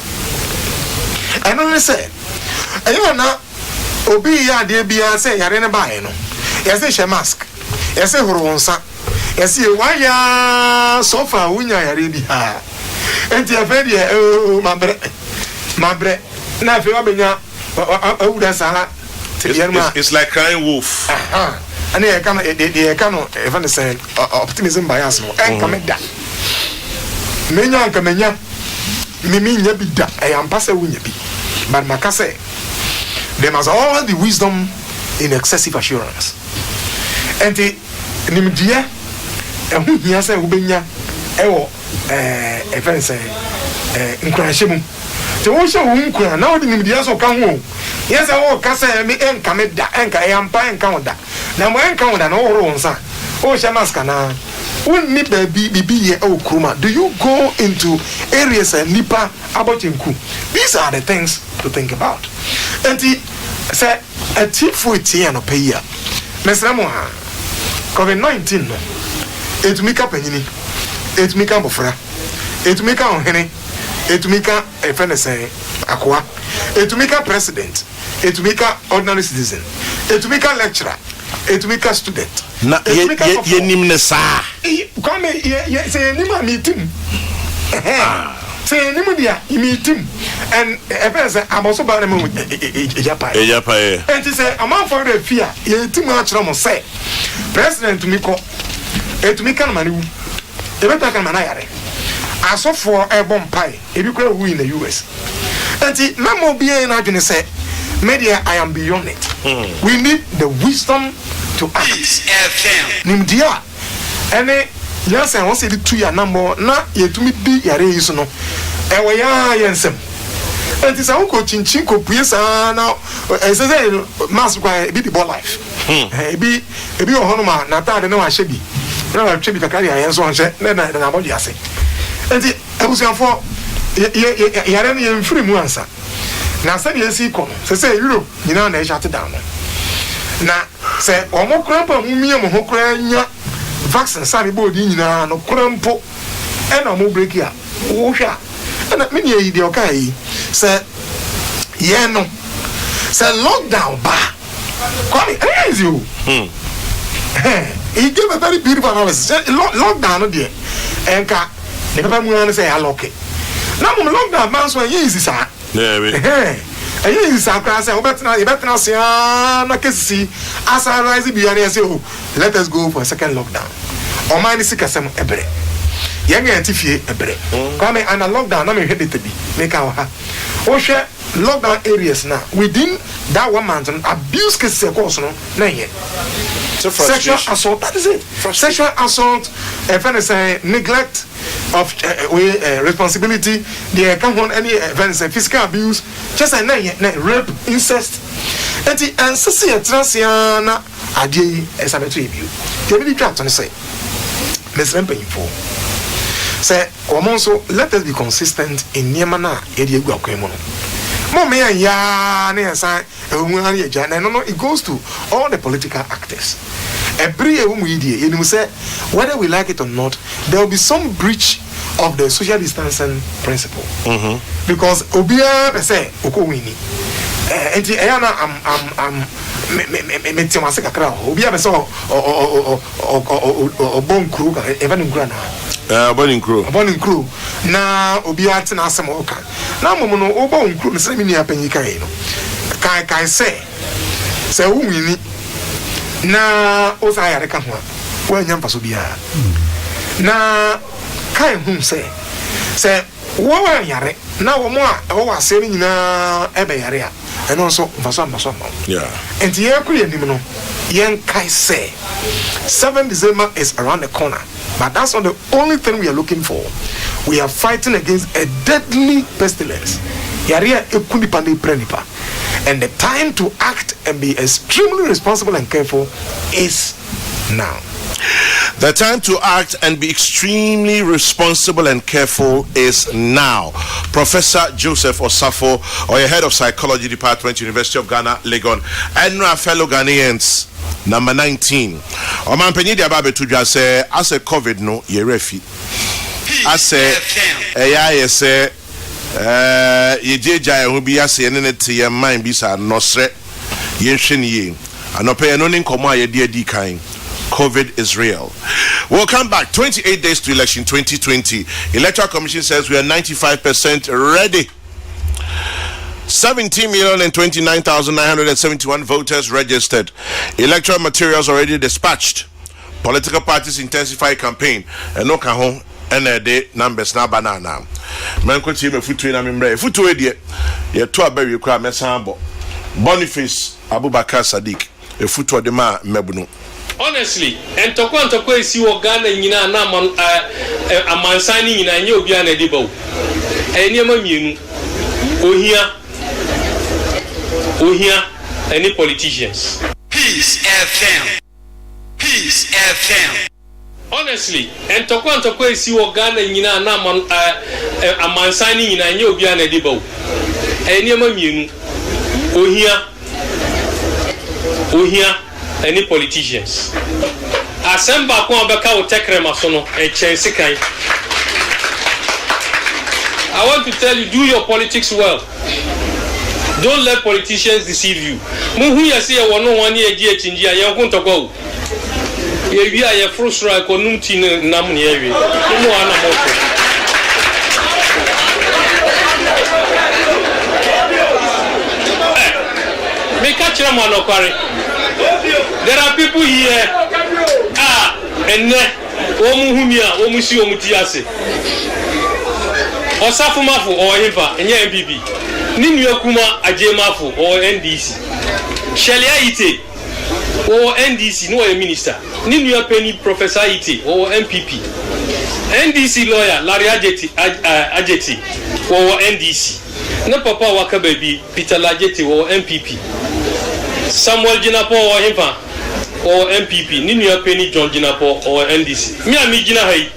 And only say, and you are not obi ya de bia say yare ne bae no. Yes say mask. Yes say horonsa. Yes say why ya so far unya yare bi ha. Enti afa de mabre. Na fe obenya awuda sala. It's like crying wolf. And they can even say optimism bias no. En kameda. Menya kamenya. Mimi nyabi da am pass wunya bi. But makase there must always be wisdom in excessive assurance. And the nimdia hu hia say ubenya ewo even say nkurahye te wo hye wo nkura na wo de nimdia so ka ho yes wo ka say me enka me da enka yampa enka wo da na mo enka wo da na wo ro nsa wo hye mask na when nipa bibi ye okruma, do you go into areas and nipa aboutinku? These are the things to think about. And say a tip for it here no pay ya. Mesra mo ha. COVID-19 no. It make up penini. It make up bofra. It make up ohene. It make up a friend say akwa. It make up president. It make up ordinary citizen. It make up lecturer. It make a student. Na ye nimne sa. Come ye say nima meeting. Say nimu dia meeting. And if I'm also about them Japan. And to say amount for the fear. Ye team actually say President Miko. Et Mika manu. The better can manayare. I saw for a bomb pie. If you could win in the US. And the memo be in say media, I am beyond it. We need the wisdom to act. Nimdia, any yes, I want to say 2 years number, not yet to me be a race, no. And we are yensem. And it's our coaching chinko, Piesa now, as I say, mass by a bit about life. A be a honoma, Nata, no, I should be. No, I should be the carrier, and so on, then I'm what you say. And I was for Yarani and free Muansa. Now, say you see, say you know, they shut it down. Now, say, Omo Crampa, Mumium, Hokrania, vaccine, Sally Bodina, no Crampo, and a more break here. Osha, and that many the okay, say, yeah, no, say, lockdown, bah, come as you. He gave a very beautiful analysis. Lockdown, dear, and car, never say, I lock it. Now, lockdown, man, so easy, sir. And you is a class, I bet now say, na kesi, as I rise behind and say, let us go for a second lockdown. Or mine is sick as some ebre. Young antifie ebre. Come and a lockdown, I'm ready to be. Make our share lockdown areas now. Within that 1 month, abuse cases, of course, no, yet. Sexual assault, that is it. Sexual assault, if I say neglect of responsibility, they come on any events, physical abuse, just a rape, incest, and so a transiana, a day as I to you. They really try to say, Miss Lempo. Say, also, let us be consistent in Niamana, Eddie Guaquemono. Mommy, ya, no, it goes to all the political actors. Every media, you say, whether we like it or not, there will be some breach of the social distancing principle. Because Obia say, Okowini, and I'm Metiamasaka crowd, Obia saw or Bone Crew, even Grana. Burning crew. Now, Obiat and Asamoka. Now, Mono, Obon Crew, the same in Yapenikaino. Kai say, we na Osaya de Camwa, when Yampasubia. Na Kai whom say, Woa Yare, now more, or sailing na Ebe area, and also Vasamba. Yeah. And the Yakri and Nimino, Yan Kai say, 7 December is around the corner. But that's not the only thing we are looking for. We are fighting against a deadly pestilence. And the time to act and be extremely responsible and careful is now. The time to act and be extremely responsible and careful is now. Professor Joseph Osafo, or your head of psychology department, University of Ghana, Legon, and our fellow Ghanaians. Number 19. Oman penyi dia babe tudwa say as a COVID no ye refi. As ye say ye jeja e hu bi ase ye ne te ye man bi sa no sre ye hwe ne ye. Anope no ne nkomo a ye de adi kan. COVID is real. We'll come back. 28 days to election 2020. Electoral Commission says we are 95% ready. 17,029,971 voters registered. Electoral materials already dispatched. Political parties intensify campaign. And no can home and the numbers na banana. Man could see me futu na membre. Futu edie. Ye to abewi kwa mesambo. Boniface Abubakar Sadiq. E futu de ma mebuno. Honestly, and tokwa isi wo Ghana nyina na amansani nyina nye obi ana dibo. Eniema mienu. Ohia any politicians. Peace FM. Honestly, and tokwa isi wo Ghana nyina na amansani nyina nye obi ana dibo. Eniema mienu. Ohia any politicians. Asemba kwa beka o tekrema so no e chense kan. I want to tell you, do your politics well. Don't let politicians deceive you. Muhu ya say wono wani eji echinji aye nkontokwa. Ye wi aye frustra ko numti nam ne ye wi. Mu ana moko. Me catch them on okware. There are people here. Enne omuhumia omusi omuti ase. Osafumafo or Himpa, and your MPP. Ninu Kuma Ajemafu or NDC. Shelia Ite. or NDC no a minister ni nua penny Professor Ite or MPP NDC lawyer Larry Ajeti or NDC na papa waka baby Peter Lajeti or MPP Samuel Jinapo or Himpa or MPP ni nua penny John Jinapo or NDC me ami Jina hai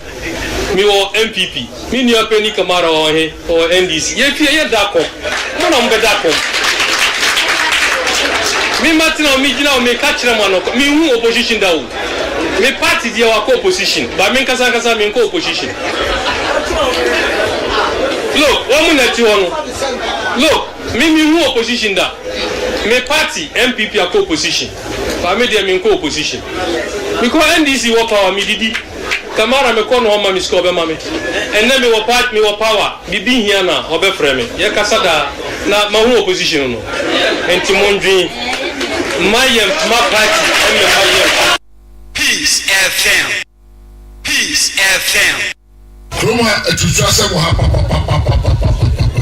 me or MPP me nua penny Kamara or NDC ye fie ye dako mo na mbe dako me Martina me Jina o me catch them one me hu opposition da o me party dia wa opposition ba me kasa me ko opposition look one minute one look me hu opposition da me party MPP a opposition ba me dia me ko opposition because NDC wo power me didi Kamara me kono homa mi score be mame enne me wo part me wo power bibi hia na obe frame ye kasa da na ma hu opposition no enti mondwin mayem ma party emme mayem Peace FM. Kroma etutuase mo ha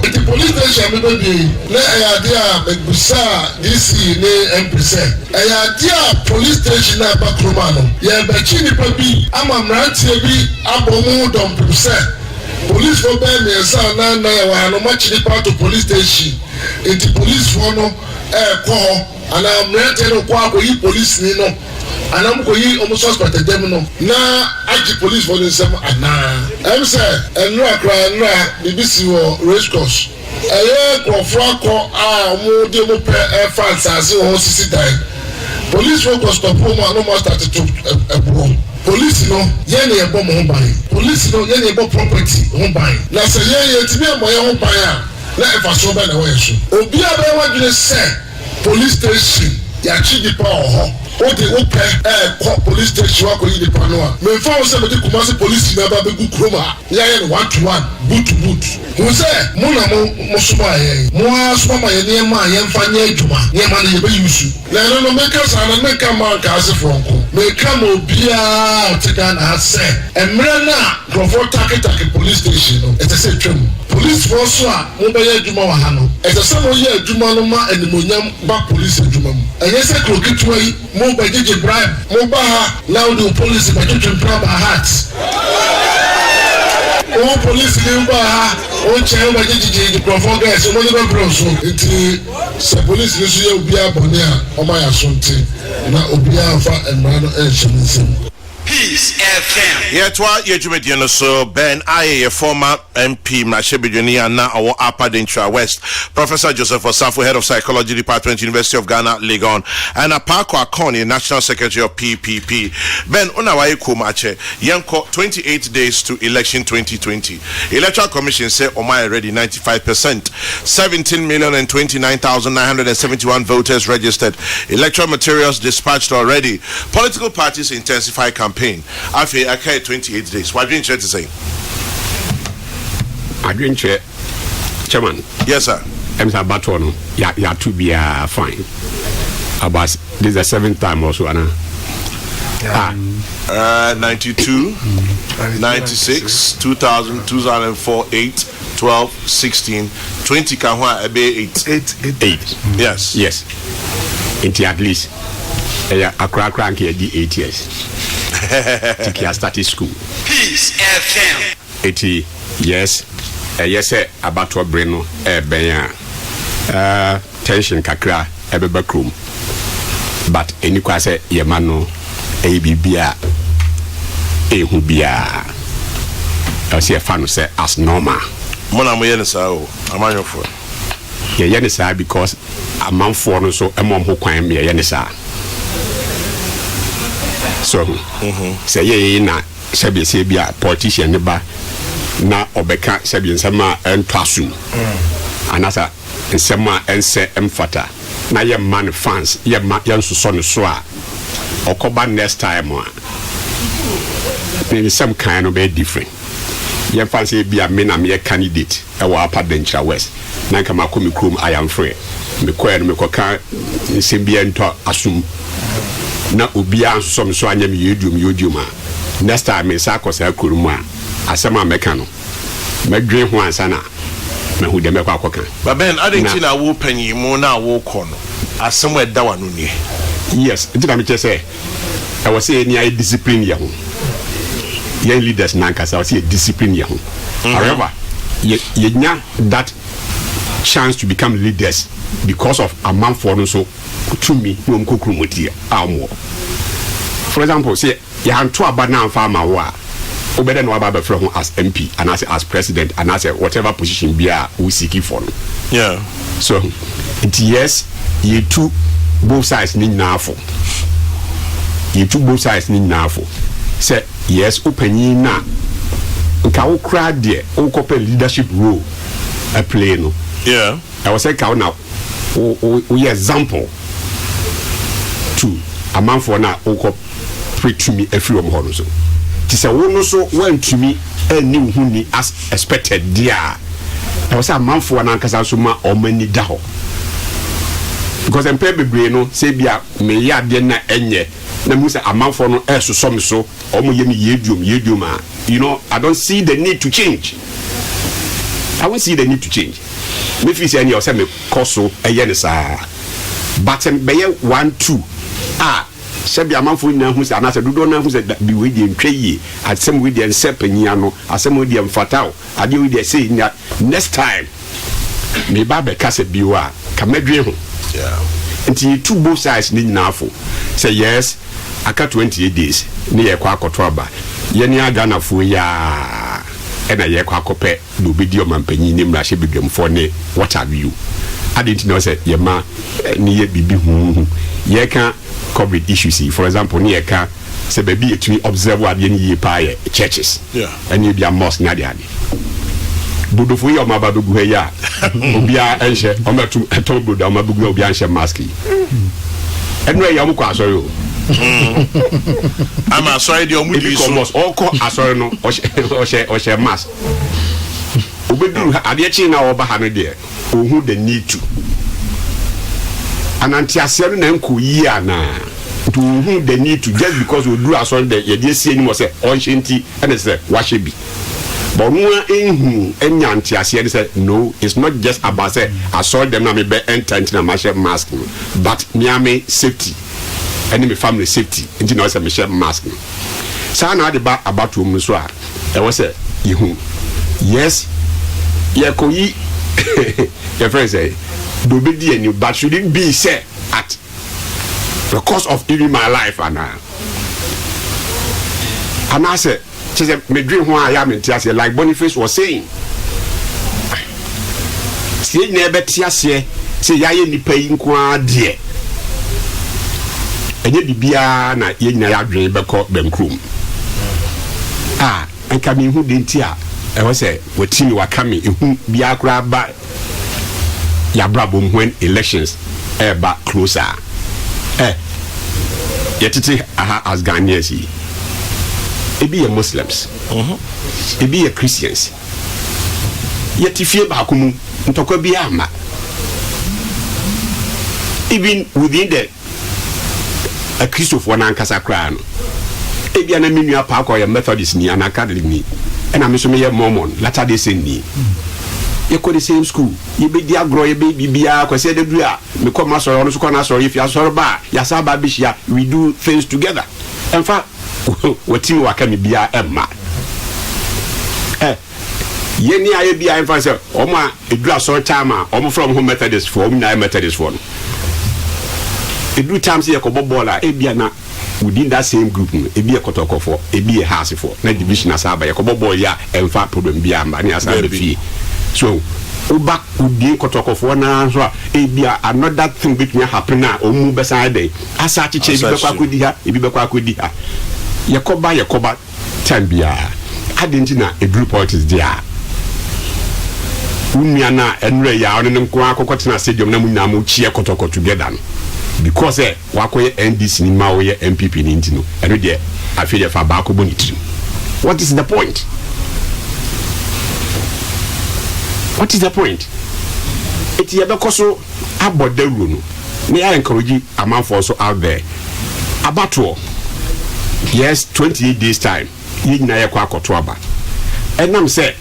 the police station me baby na ayade begbusa DC ne MPC ayade police station na ba kroma no ye be chi nipa bi ama mrantie bi abomu dom percent police for be me sa na ya wa no ma chi nipa to police station the police for no ko ana mrantie no kwa ko yi police ni no anam ko yi omo suspect dem no na agi police for them ana em say enra kra enra BBC wo race course crofra ko omo de mo pe fans as ho sisi dai police focus to promo no more start to police no ye na ebo mo ban police no ye na ebo property ho ban na say ye ti be mo ye ho ban a na e fa so ba na we so obi aba wa dwene say police station ya chi di pa ho o de o pe police station wa ko yi di pa no a me fa o se me di Kumasi police na ba be gu kroma ya ye no 1 to 1 boot to boot mo say mo na mo so ba ye mo so ma ye ne ma ye mfa nye adwuma ye ma na ye be yusu na no me ka sa na me ka ma ka se franco me ka mo bia o te ga na se emre na crofo take police station no e se twem police force a mo be ye adwuma wa ha no e se mo ye adwuma no ma animonyam ba police adwuma mu enye se krokitwa yi mo be gege bribe mo ba ha now the police be to bribe heart o police ni ba ha o che o be gege the crofo guys mo ni be bro so enti se police ni so ye obi abone a o ma ya so nti na obi afa emra no e hyeminsim Peace FM. Yeah, twa ye jumediano so Ben Aye, former MP Mashebiduni and now our Upper Dentra West. Professor Joseph Osafo, Head of Psychology Department, University of Ghana, Legon, and Apako Akoni, National Secretary of PPP. Ben Unawaye Kumache, Yanko 28 days to election 2020. Electoral Commission say Omai ready 95%. 17,029,971 voters registered. Electoral materials dispatched already. Political parties intensify campaign. Afi akai 28 days. What do you to say? I drink chairman. Yes, sir. I'm sa batono. Ya to be fine. About this is the 7th time also, Anna. 92, 96, 2000, 2004, 8, 12, 16, 20 kahwa ebe 8. Yes. Into at least a crank here 8 years. I started school. Peace FM. 80 yes. Yes, about to Breno, Benya. Tension kakra, ebe backroom. But any kwase yemano, ABBA, Ehubia. I see a fan say as normal. Mona Moyensa, I'm on your phone. Yeah, Yenisa, because a man for so a mom who came me a Yenisa. So, say ye na Sabi Sabia, politician neba na Obeka Sabian Sama and Tasum. Another and Sama and say Mfata. Na ye man fans, ye young son swa or Coban next time. Maybe some kind of very different. Ye fancy be a men a candidate, our Upper Dentra West. Nankama Kumikrum, I am free. Me queer me coca in Symbian to assume. Na ubia some so anyam yuduma next time me sakos akuruma asema mekano medwe ho ansana me hu de mekwa akoka but Ben I didn't na wo panyi mo na wo kono asema eda wanu ni yes nti na me say I was saying any discipline ye ho yen leaders nankasa I was say discipline ye ho however ye nya that chance to become leaders because of a man for no so to me no mkokromoti amwo. For example say you han to abana farmer wa obeda no aba be from as MP and as president and as whatever position be we seeking for. Yeah. So it yes you two both sides need nafo. You two both sides need nafo. Say yes opening na nka wo kra de wo kope leadership role a play no. Yeah. I was say ka now we example to a man for na wo ko preach to me every one hono so. Ti say wo no so wan to me any hu ni as expected there. I was say a man for na nkasa so ma o mani da ho. Because em bebre no say bia me ya de na enye na mu say a man for no so some so o mo yemi yedum you know I don't see the need to change. I won't see the need to change. Me feel say any o say me koso eye ne sa but be 1 2 shebi amanfo nyina hu say anase dodo na hu say bi we dey ntwa yi asem we dey nsepanyia no asem we dey mfatao ade we dey say next time me ba be kase biwa kamadwe ho. Yeah. Until two both sides need nafo. Say yes, aka 28 days. Ni ye kwa akotoba. Ye ni Ghana fo ya ena ye kwa akope do bidio mampanyi ni mrahye bidwam fo ne what have you. I didn't know say ye ma ni ye bibi hu. Ye kan COVID issues. For example, ni ye kan say baby e tumi observe what ye ni pa ye churches. Yeah. And you be a mosque na de bodo fo ya ma ba dogu ya obia enhye o metu eto bodo ma bugu obia enhye mask enwe ya mko asori o ama asori de omudi so oko asori no o she mask obedu ade chi na oba ha no de ohu the need to ananti ase no na nko yi ana to ohu the need to just because we do asori de ye de sie ni mo say on shenti and say wa shebi. But no, it's not just about say I saw them na me be enter into my mask, but me safety, and my family safety. Into now say me share mask. So now the about to muswa. I was say yes, yeah koyi. Your friend say do be the new, but shouldn't be say at the cost of even my life and I say. Me dream one I am in Tiasia, like Boniface was saying. See, never Tiasia, say, I ain't paying qua dear. And yet, the Biana, Yena dream back up Bencroom. And coming who didn't tia. I was say, what you are coming, whom Biakra by Yabrabum when elections are back closer. Yet it as Ghanaians. It be a Muslims, it be a Christians. Yet if you bakumu, ntoko biama. Even within a Christopher one ankasa crown. Ebi ana minua park or a Methodist ni an academy ni. And I'm so me Mormon, latter day send me. You go the same school. You be dia grow, you be bibia, cause the bria. Me come master on so corner sorry if you are sorry ba. Yasaba bishia, we do things together. In fact, what you waka me bia emma yeni aye bia en fa say o ma edura so time o from home Methodist for na Methodist for no edu time say ko bobola e bia na within that same group no e bia kotoko for e bia house for na division asaba ko bobol ya emfa problem bia ma ni asaba fi so uba udi kotoko for na so e bia another thing between happen na o mu beside dey asa chiche bi be kwa kodi ha e bi be kwa kodi ha Yakoba Tambia. I didn't know a group politics there. Umiana and Ray Yarn and Kwakotina Stadium Namu Chia Kotoko together. Because Wakoye NDC in Maoye MPP in Intino, and we there, I feel for Bako Bonity. What is the point? What is the point? It's Yabakoso about the room. May I encourage a man for also out there. About war. Yes, 28 days time. You na ye kwa kotwaba. And I'm say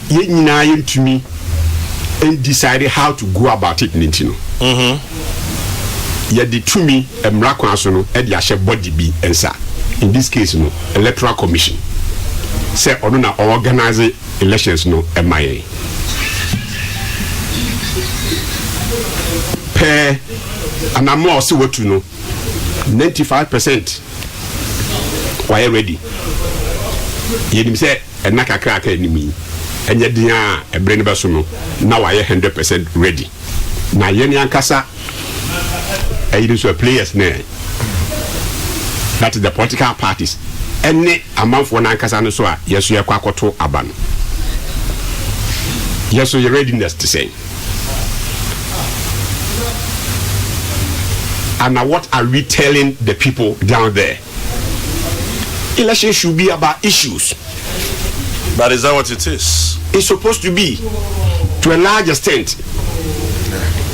ye nyina ye ntumi and decided how to go about it nintino yɛ de tumi mmara kwan so no e de ahye body bi ensa in this case no electoral commission say ono na organize elections no emaye pe anamo se watu no 95% why ready yedim say enna kakra aka enimi enye din a ebre ne beso no na why 100% ready na yeni ankasa so players ne that is the political parties any amount for nankasa no so a yeso ye kwakoto aba no yeso your readiness to say and now what are we telling the people down there? Election should be about issues, but is that what it is? It's supposed to be to a large extent.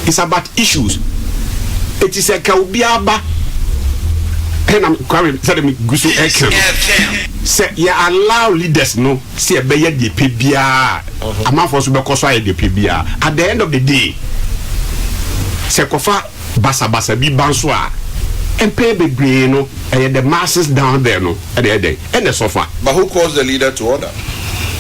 It's about issues. It is a kaubiaba and I'm going to go to say you allow leaders no say be the PBA amount for super cost the PBA at the end of the day say kofa basa bi banso a empe bebre no the masses down there no at the end and the sofa. But who calls the leader to order?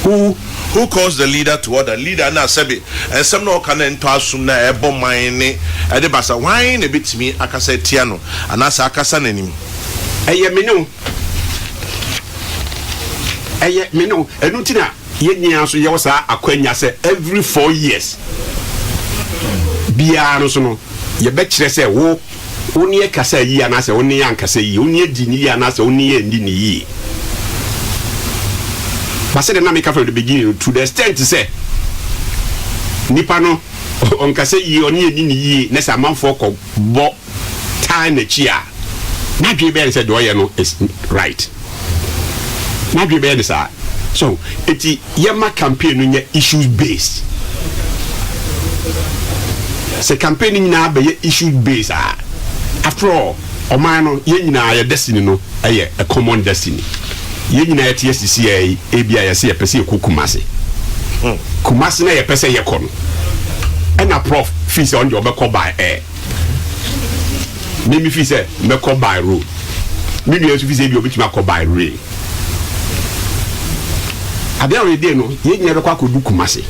Who calls the leader to order? Leader na sebe and some no can ento asum na ebo man ne e de basa wan e bitimi akasa tia no anasa akasa nanim eye me no enu tina ye nyia so ye wosa akwanya se every 4 years bia no so no ye be kire se wo oni kasa yi anasa oni ankasa yi oni di ni anasa oni endi ni yi. But say the name from the beginning to the extent say nipa no on kase yi oni eni ni yi na sa manfo ko bo time na chia na dwe be say do ye no is right na dwe be say so eti yema campaign no nya issues based say campaign na be issue based after all o man no ye nyina ye destiny no a common destiny ye nyina ye TSCA ebia ye se ye pese kumase kumase na ye pese ye kono and a prof fees on your call by air me fees me call by road me no fees e bi obi tuma call by rail abia we dey no ye nyina be kwa kodu kumase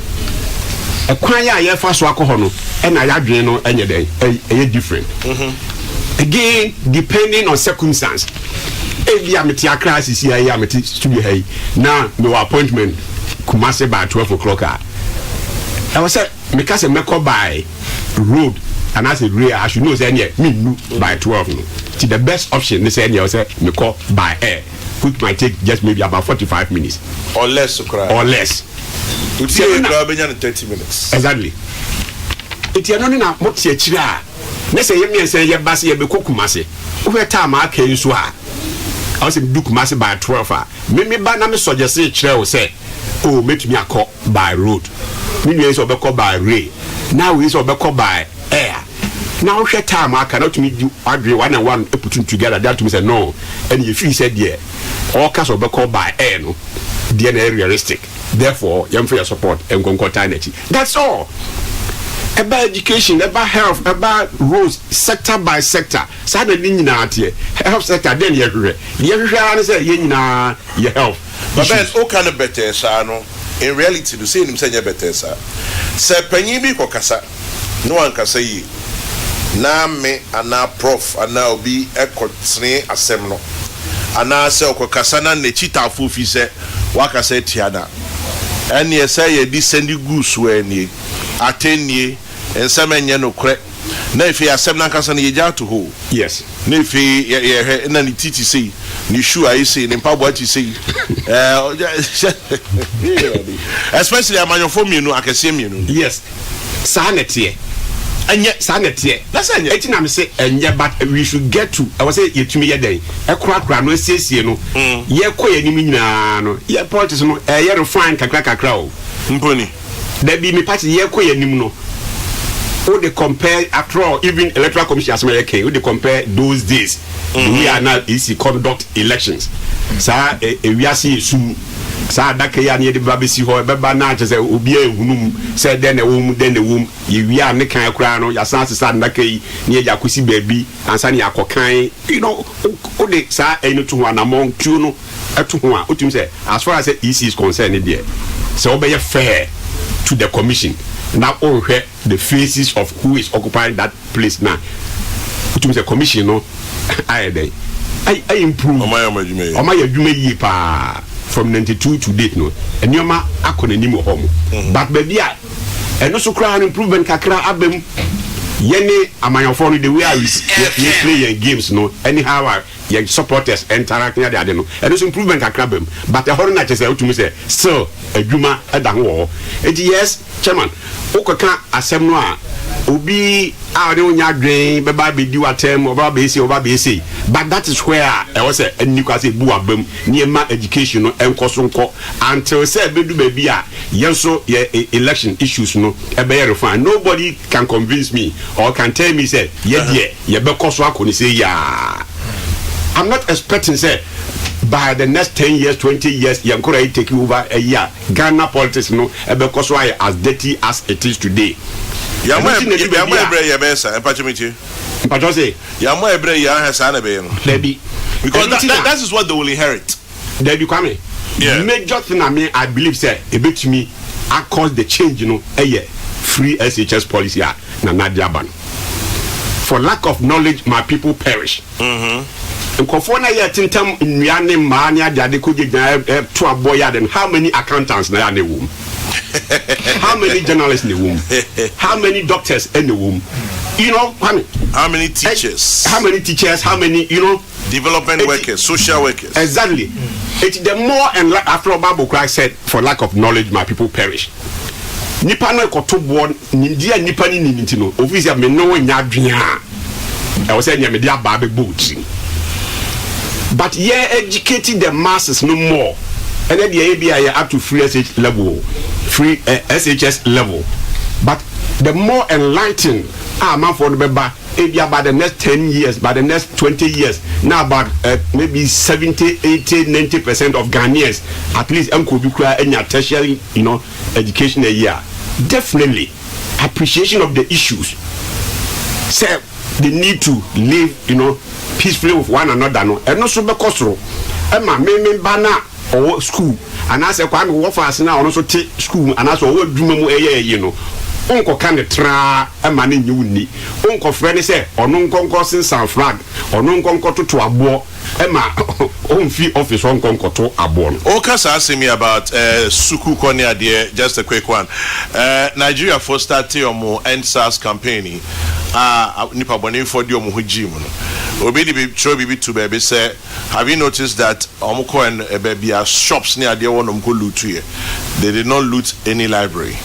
e kwan ya ye fa so akoho no e na ya dwen no enye den e different again depending on circumstance. If you are at crisis here, I am at studio here. Now, no appointment. Kumase by 12 o'clock. I was said, because I make by road, and I said, I should know that me by 12. To the best option, they said, I said, me call by air, which might take just maybe about 45 minutes or less. Or less. It's 30 minutes. Exactly. It's not enough. What's your chira? Let's say, you say, you're bassi, you're Kumase. Over time, I can use I was in Duke Massey by 12. Me ba na me suggest say say, oh, make me a call by road. Me is call by rail. Now we is call by air. Now share time I cannot meet you agree one and one putting together. That to me say no. And if you said yeah, all cars will be called by air no. DNA realistic. Therefore, you for your support and continuity. That's all. About education, about health, about roads, sector by sector. Sada nina here. Health sector, then you agree. You say you health. But then, all kind of better, no. In reality, the same say you better, sir. Sir Penyibi Kokasa, no one can say na me ana prof ana obi ekotne asem no. Ana se Kokasa na nechita fufi se waka se tiada. And ye say ye di sendi goose we ni atenie and some no crack. Na if you are some nankasa na yeja to ho. Yes. Na if ye na ni titi say ni shoe I say ni pa what you say. Especially amanyofo mienu akese mienu. Yes. Sanity. And yet sanity. That's it. It's not say and yet but we should get to I was say you to me day. A crack no say no. Ye ko ye ni nyina no. Ye politics no ye refine kakra o. Mponi. There be me party ye ko ye nim no. Who they compare after all, even electoral commission as well, who they compare those days. We are now easy conduct elections. So we are seeing soon sa adaka ya ne de ba besi ho beba na ache se obi ehunum se den na wom ye wia ne kan kura no ya san sa adaka yi ne ya kosi baabi ansa ne akokan o de sa enu to ho anamon tu no eto ho a otum se as far as EC is concerned there so obey fair to the commission now all the faces of who is occupying that place now otum se commission no I improve oma yadwuma yi pa from 92 to date no enioma akona nim ho but baby a eno so kra improvement kakra abem yene amanyofo no the way we play games no anyhow your supporters interact near the no eno so improvement kakra bem but the horror na chese otumi say still adwuma eda ho yes chairman okoka asem no a obi a de onya dwen beba be di watem oba be say but that is where I was say eniku say bu abam niema education no enkoso nko until say bedu be bia yenso election issues no e be refine nobody can convince me or can tell me say ye be koso akoni say ya I'm not expecting say by the next 10 years 20 years yankora take over a year Ghana politics no e be koso as dirty as it is today. Because that is what they will inherit. They become major thing I believe say a bit to me I cause the change free SHS policy na Nadia ban. For lack of knowledge my people perish. Nkofona ya tintam nnuane maania de adekoje to aboya then how many accountants na ya ne wom? How many journalists in the womb? How many doctors in the womb? You know, how many teachers? How many, development workers, social workers? Exactly. It's the more and after Bible Christ said, for lack of knowledge, my people perish. Nipa no ekoto born, India nipa ni nintino. Obviously, me no nyadwia. I was saying, me dia babe boot. But yeah, educating the masses no more. And then the ABI up to free SHS level. But the more enlightened man for the beba ABI by the next 10 years, by the next 20 years, now about maybe 70, 80, 90% of Ghanaians at least could be in a tertiary, education a year. Definitely appreciation of the issues. Say they need to live, peacefully with one another. And also because Emma me banner or school and I say kwame wo fast na ono so te school and as wo dwuma mu onko kan tra ama ne nyuni onko frɛ say ono nkonko sensan flag ono nkonko toto abo ema onfi office onkonko to abo no o kasa ask me about suku konia there just a quick one Nigeria for start your NSAS campaign nipa bone for the omo hujim no obi di be show bibi to baby say have you noticed that omko and baby are shops near there one omko loot here they did not loot any library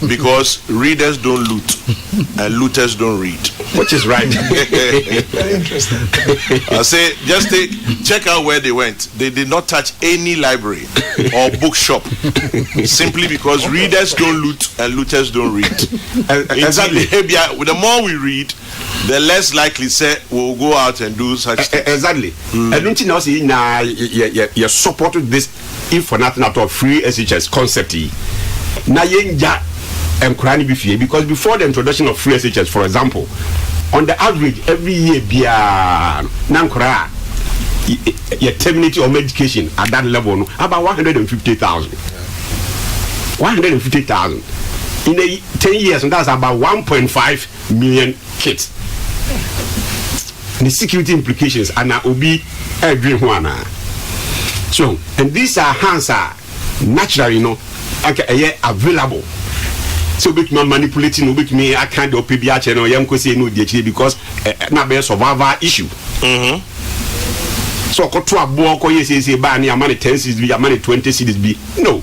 because readers don't loot and looters don't read, which is right. Very interesting. I say just check out where they went. They did not touch any library or bookshop simply because readers don't loot and looters don't read. Exactly. The more we read, the less likely say we'll go out and do such things. Exactly. I don't know say you supported this if for nothing at all free SHS concept. Na yenja enkrani bifie because before the introduction of free SHS, for example, on the average every year bia na nkra your terminate or medication at that level no about 150,000. 150,000 in 10 years, and that's about 1.5 million kids. The security implications are now obi every one. So, and these are hands are natural, available. So bit me manipulating, bit me I can't do PBR channel, say no because na be survival issue. So ko to abo ko say ba na money 10 cedis be money 20 cedis be. No.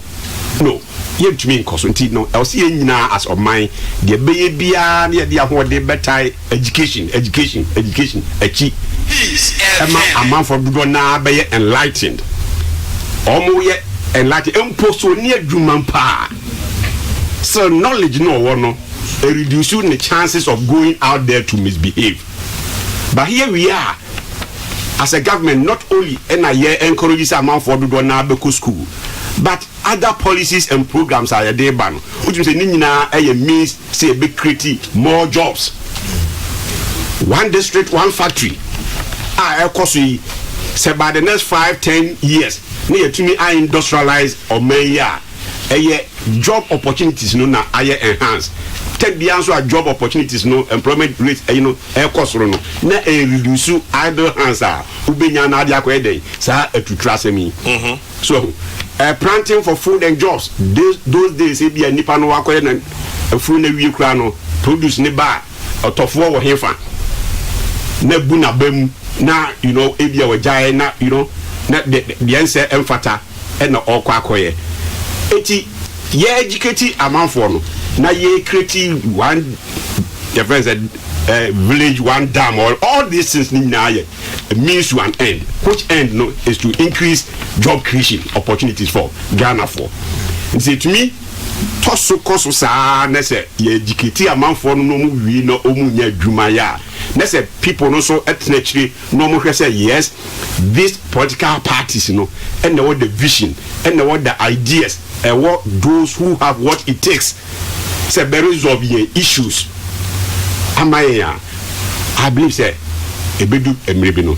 You to me consulting no. I see nyina as of mine. The be bia na dey ho dey better education. Echi. A man for do na be enlightened. Omo ye enlightened. Imposto near Juman pa. So knowledge no one reducing the chances of going out there to misbehave. But here we are. as a government, not only encourages amount for do na beko school, but other policies and programs are there ban. Which means means say be create more jobs. One district, one factory. Say by the next 5-10 years, near to me I industrialize or may job opportunities no na enhance. Take the answer job opportunities no employment rate air cost no na reduce idle hands ubenya na dia kwede sa etutra semi. So planting for food and jobs those days e bia nipa no akoye na afu na wie kura no produce ne ba otofo wo hefa na bu na bam na e bia wajae na na the answer emfata e na okwa akoye eti ye educate amount for no na ye create one village, one dam, or all these things means to an end. Which end is to increase job creation opportunities for Ghana for. And say to me, tosso koso sa nese ye educate amount for no we no omunya jumaya. Nese people no so ethnically no mo say yes, these political parties and what the vision and what the ideas and what those who have what it takes. Say resolve issues. I believe say ebedu emrebino.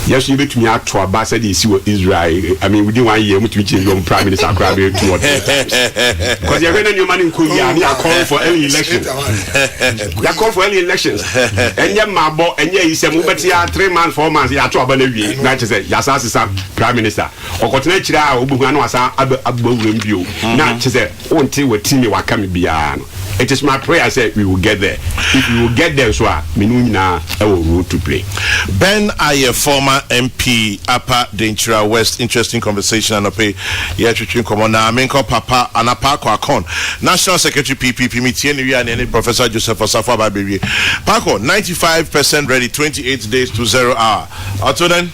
Yes, you bet me out to a bus at Israel. I mean, within 1 year, we change your prime minister because you're going to new money in Korea. They are calling for early elections. They are calling for early elections. And yeah, my boy, and yeah, he said, but yeah, 3 months, 4 months, yeah, 2 months. That is it. Yasas prime minister. Or continue to Ubugano as Abu review. Not to say, until we team you are coming beyond. It is my prayer. I said we will get there. If we will get there, so Minuna will road to play. Ben Aye, former MP, Upper Denchira West. Interesting conversation and pay. Yeah, Chichun Komona, Menko Papa, and Apako Akon, National Secretary PPP, Mitieni, and Professor Joseph Osafa Baby. Paco, 95% ready, 28 days to 0 hour. Otoden?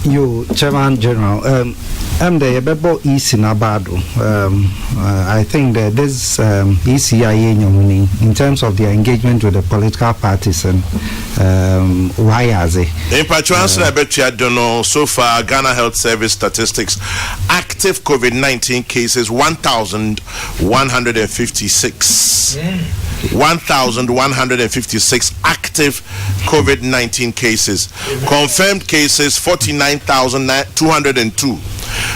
You, Chairman General. I'm the Bebo East in Abado. I think that this ECIA in terms of their engagement with the political parties and why are they? In Pachuans, I bet you don't know. So far, Ghana Health Service statistics: active COVID-19 cases 1,156. 1,156 active COVID-19 cases. Confirmed cases 49,202.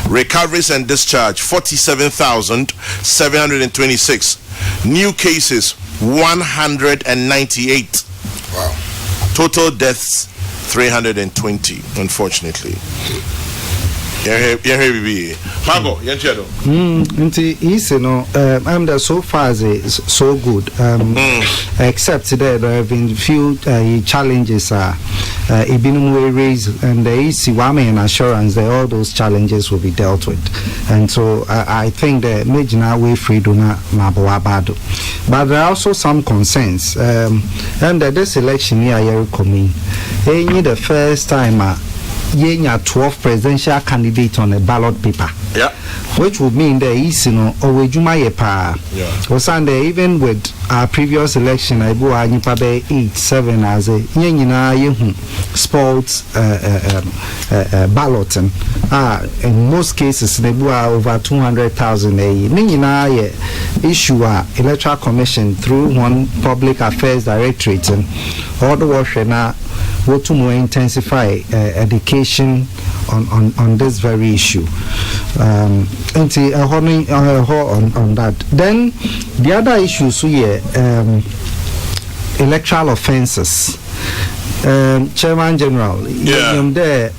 Recoveries and discharge 47,726. New cases 198. Wow. Total deaths 320, unfortunately. Margo, I'm there so far so good. Except that there have been few challenges been raised, and the ECWAME and assurance that all those challenges will be dealt with. And so I think that major way free do not mabawabado. But there are also some concerns. And this election here coming, the first time. 12 presidential candidates on a ballot paper. Yeah. Which would mean that even with our previous election, I go 8-7 as a sports balloting. In most cases, they are over 200,000 issue electoral commission through one public affairs directorate and all the work now. What to more intensify education on this very issue. On that. Then the other issues here, electoral offences. Chairman General, the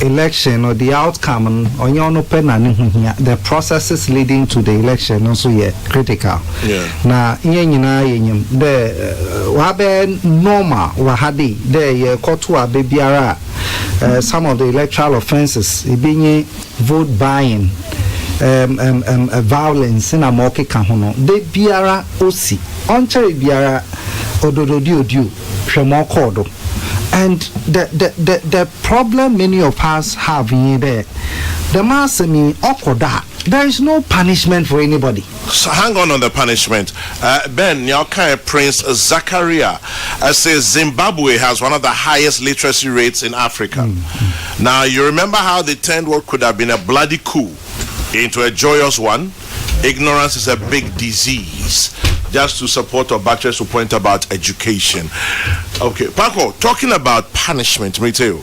election or the outcome on your open the processes leading to the election also critical. Now, the wabe normal wahadi the kotua bebiara some of the electoral offences being vote buying. Violence in a moke kahono de biara osi oncheri biara odododio shemokodo. And the problem many of us have in there, the mass okoda. There is no punishment for anybody. So hang on the punishment. Ben, your kind Prince Zachariah I say Zimbabwe has one of the highest literacy rates in Africa. Now, you remember how they turned what could have been a bloody coup into a joyous one? Ignorance is a big disease. Just to support Obache's point about education. Okay, Paco, talking about punishment, me too.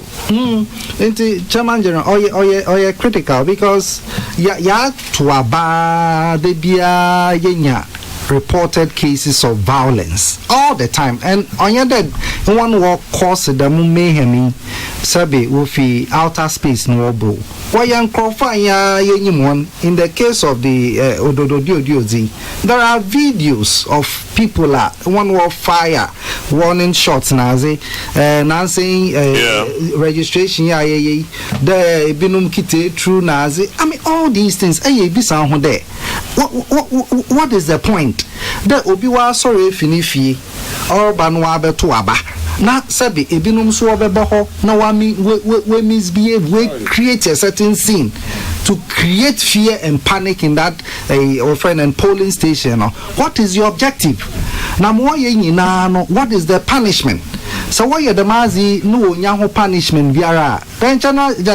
Chairman General, oye critical because ya tuaba de bia yenya reported cases of violence all the time, and on your dead one war cause the mayhem sabi wofi outer space no bro. Why ya in the case of the Odododiozi, there are videos of people one war fire warning shots nazi saying registration the binum kite true nazi. I mean all these things there. What is the point? The obiwa sorry finifi or banwa beto aba. Na sabi ebinum so obeba ho na we misbehave, we create a certain scene to create fear and panic in that friend and polling station. What is your objective? Na mo ye nyina no, what is the punishment? So why the mazi no nyaho punishment biara? Then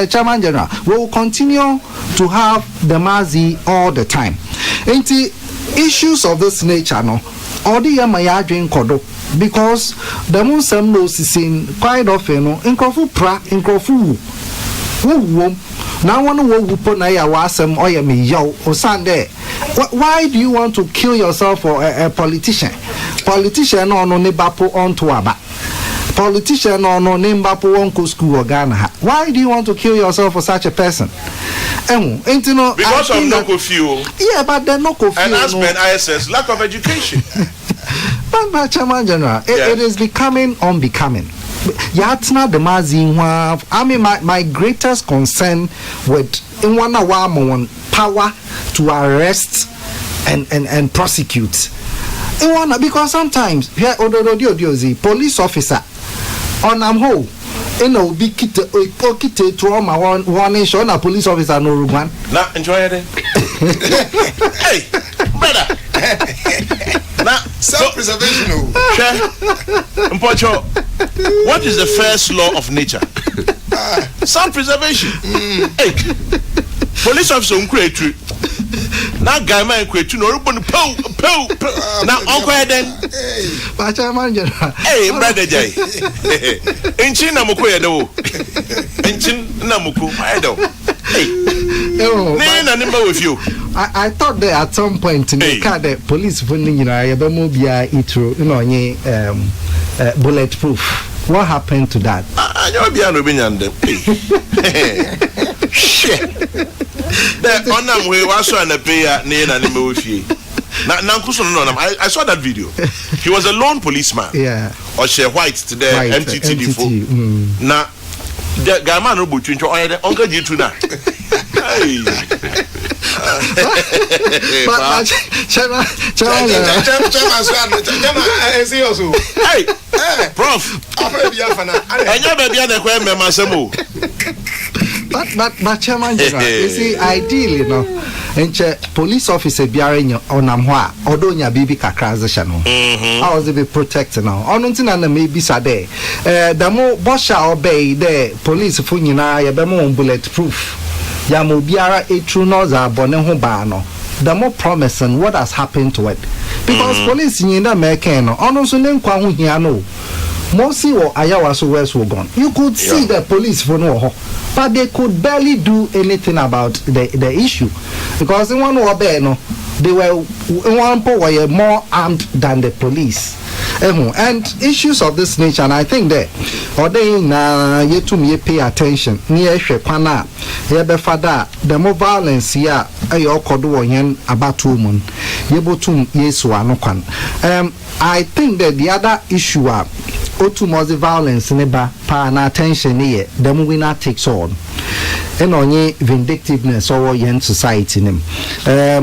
Chairman General, we will continue to have the mazi all the time. Ain't issues of this nature no or the yamayadrin kodo because the muslim knows is in quite often no inkrofu pra inkrofu wo now one wo wupo na ya wasem oya me yaw osande. Why do you want to kill yourself for a politician no ne bapo onto aba politician no name bapo on school or Ghana? Why do you want to kill yourself for such a person? Because of no curfew. Yeah, but the no curfew. And as men ISS, lack of education. But Chairman General, it is becoming unbecoming. Yatna the mazin. I mean, my greatest concern with in one power to arrest and prosecute. Because sometimes here police officer on whole. Be kite trauma warning show na police officer no rugwan. Na enjoy it. Hey, brother. Na self-preservation. Mpocho, what is the first law of nature? Self-preservation. Hey, police officer unkwetu. Na guy man kwetu no rubon pow. Na onko then. But Chairman General. Hey, brother Jay. Inchin na muko yedo. Inchin na muko yedo. Hey. Na nimba with you. I thought that at some point in the car the police funding bia itro bulletproof. What happened to that? Shit. I saw that video. He was a lone policeman. Yeah. Or she white today, MTT default. Now, the guy man who put you into Uncle G to that. But hey, Prof. But Chairman General, you see, ideally, you know, and police officer biara on amwa odonya bibi kakraze chano. I was be protected now. Onuntina na maybe sade. The mo bosha obey the police funyina ya bemo bulletproof. Ya mo biara etru no za bone ho ba no. The more promising what has happened to it. Because police nyina meke no. Onu so ne nkwa ho hia no. Mosi or Ayawa so west were gone. You could see the police for no, but they could barely do anything about the issue because in one war no, they were in one point were more armed than the police. And issues of this nature, and I think that or they na yet to me pay attention near Shepana, Yebefada, the more violence here, ayo kodo yen about woman, Yebotum yes one. I think that the other issue are otumozi violence neba pa na attention here the winner takes all and only vindictiveness or yen society nim I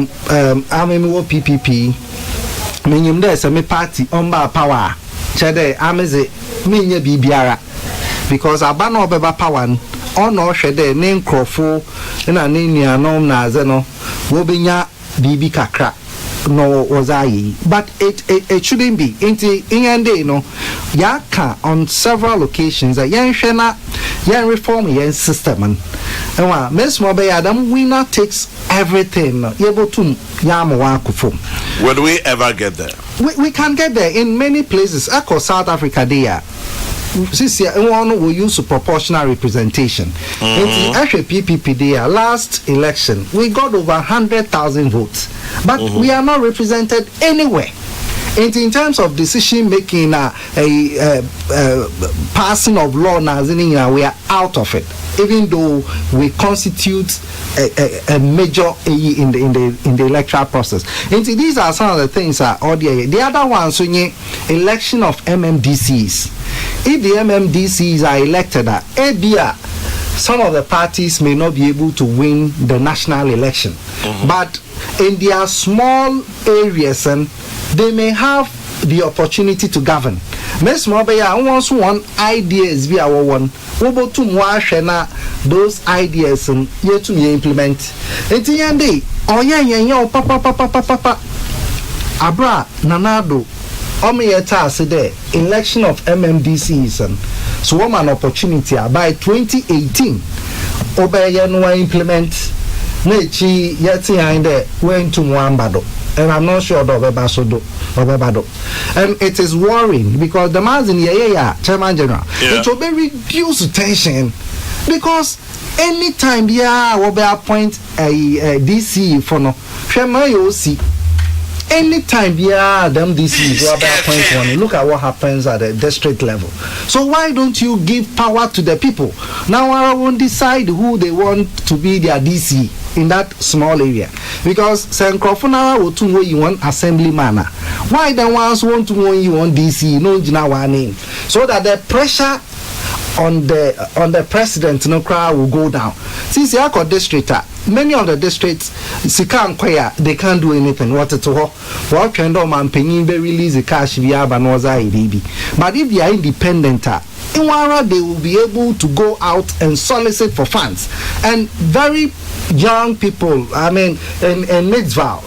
mean what PPP meaning there's a me party on power chede ameze menye bibiara because abano beba power on no shede ne nkrofo na ne nuanom na aze no wo benya bibi kakra no was I, but it shouldn't be. Inti ingende no yaka on several occasions that yan shena yan reform yan system and Miss Mobe Adam winner takes everything able to yam wakufo. Will we ever get there? We can get there in many places. Echo South Africa there. This year, one will use proportional representation. In the actual PPP there, last election, we got over 100,000 votes, but we are not represented anywhere. And in terms of decision making, passing of law, we are out of it. Even though we constitute a major in the electoral process. And these are some of the things that are the other ones, election of MMDCs. If the MMDCs are elected, some of the parties may not be able to win the national election, but in their small areas, and they may have the opportunity to govern. Miss Mobaya wants one ideas via one. Obo to mwashena those ideas and yet to implement. Eti yande oya papa abra nanado omiyeta aside election of MMDCs and so one an opportunity by 2018 obaya no implement nechi yeti yande went to mwambado. And I'm not sure of Obebado. And it is worrying because the man's in the Chairman General. It will be reduced tension because anytime will be appoint a DC for no anytime them DCs will be appoint one. Look at what happens at the district level. So why don't you give power to the people? Now I won't decide who they want to be their DC in that small area, because Sankrofuna will to know you want assembly manner. Why the ones want to know you want DC? No, name, so that the pressure on the president no crowd will go down. Since the Akko district, many of the districts they can't do anything. What to what kind of man paying they release the cash via Banoza baby. But if they are independent, in Wara they will be able to go out and solicit for funds. And very young people, I mean, in Midsval,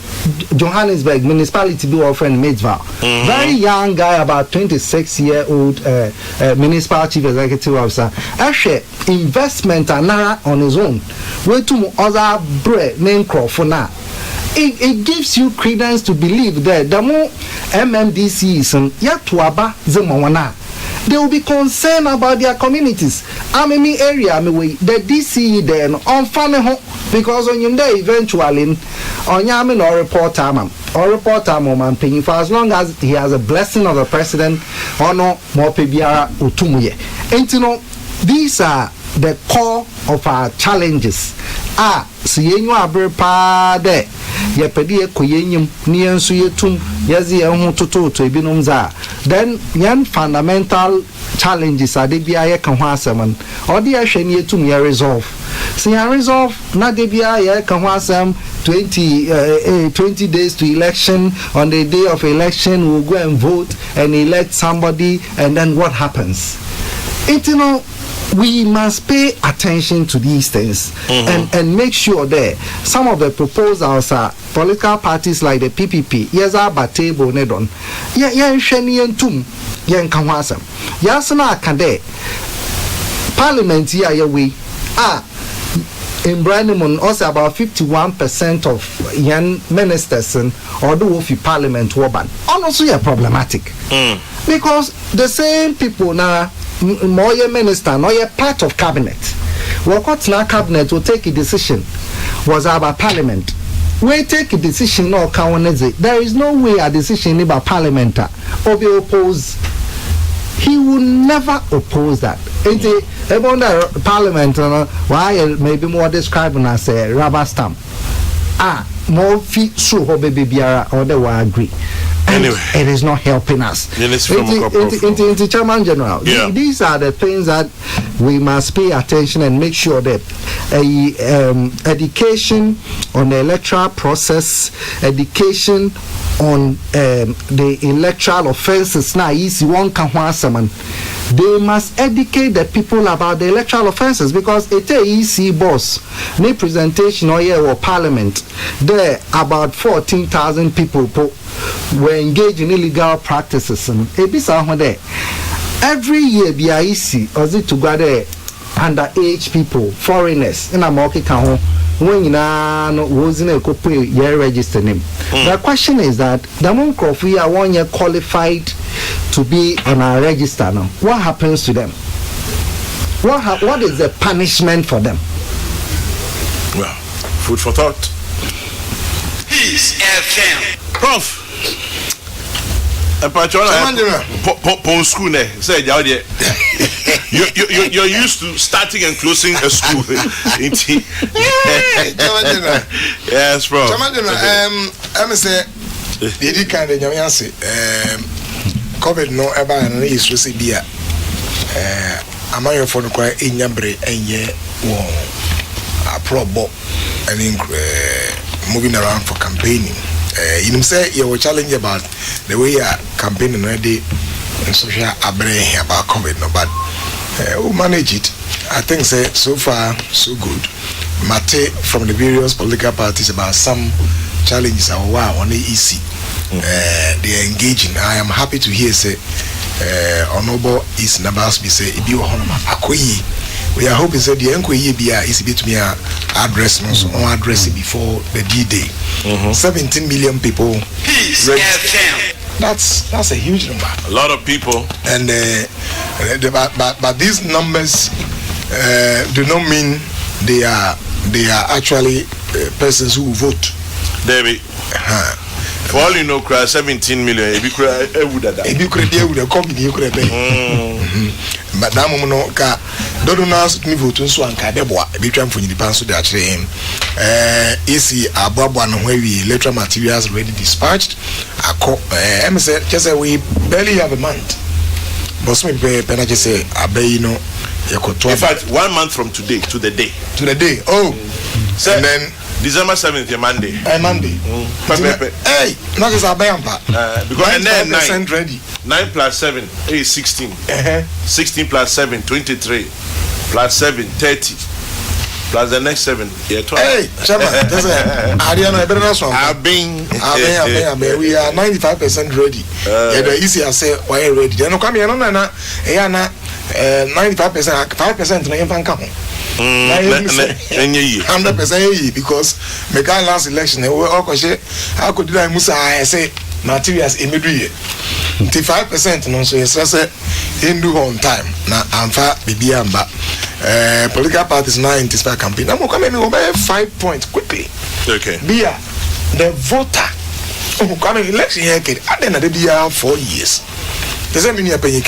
Johannesburg municipality do offering Midsval. Very young guy, about 26-year-old municipal chief executive officer. Actually, investment on his own. Where to other bread name for now. It gives you credence to believe that the more MMDCs and Yatuaba Zemawana, they will be concerned about their communities. I'm in the area, the DC then on family home, because on you there eventually on Yamin or report man paying for as long as he has a blessing of the president or no more Pibiara Utumuye. And you know, these are the core of our challenges. Siyenyu abrepa de ye pedi ekoyenyim ni enso yetum yazi ehun toto to ebinom za. Then yan fundamental challenges are de bia ye kan ho asem or de ahwe ni yetum ye resolve. So ya resolve na de bia ye kan ho asem 20 days to election. On the day of election we'll go and vote and elect somebody, and then what happens? You know, we must pay attention to these things and make sure that some of the proposals are political parties like the PPP. Yes, are but table nedon. Yeah, sheni tum yen kanwasam. Yasna kande Parliament here we in Brandon also about 51% of young ministers and although if Parliament woban also are problematic because the same people now more minister no ye part of cabinet. What now cabinet will take a decision was about Parliament. We take a decision no kawaneze. There is no way a decision about Parliament or be opposed. He will never oppose that. About the Parliament, why maybe more describing as a rubber stamp. More feet so baby biara or they will agree. Anyway, it is not helping us. Into Chairman General, these are the things that we must pay attention and make sure that education on the electoral process, education on the electoral offences. Now, easy one can they must educate the people about the electoral offences, because it's a easy boss. No presentation or parliament. There about 14,000 people were engaged in illegal practices. Every year, BIC or to gather underage people, foreigners in a market can when you was in a year register name. The question is that the monk of we are 1 year qualified to be on our register now. What happens to them? What is the punishment for them? Well, food for thought. Peace FM. Prof. School you're used to starting and closing a school. Yes, bro. I'm say the kind of COVID no ever and is receive beer. Am I for the quiet in your brain and ye a pro bob and moving around for campaigning. You say you were challenging about the way you are campaigning already and social upbringing about COVID, no, but who manage it? I think say so far so good. Mate from the various political parties about some challenges are wow on the EC. They are engaging. I am happy to hear say Honorable is Nabas be say Ibi Honoma Akoyi. We are hoping that the NKE is a bit me address on address before the D-Day. 17 million people. That's a huge number. A lot of people. And but these numbers do not mean they are actually persons who vote. David. For all you know, 17 million. If you could come in, you could pay. But now, don't know me vote so and Kadeboa, a bit for the pants to the train. Easy above one where we electoral materials already dispatched. I say, just say we barely have a month. Boss me pay penalty say, I bet you know. In fact, 1 month from today to the day. Oh, so, and then December 7th, Monday. Monday. Hey, not as a bayampa. Because and then 9% ready. 9 plus 7 is 16. 16 plus 7, 23. Plus 7, 30. Plus the next 7, 12. Hey, Chama, we are 95% ready. The easier say, why ready? Then come here, no, 95%, 5% no even come. 100% because me can last election. I could do Musa. I say materials immediately. 5% no so yes say do on time. Na amfa bibi amba. Political parties now in this campaign. I'm coming over 5 points quickly. Okay. Bia the voter. Coming election here. I then they be 4 years. Does that mean you're paying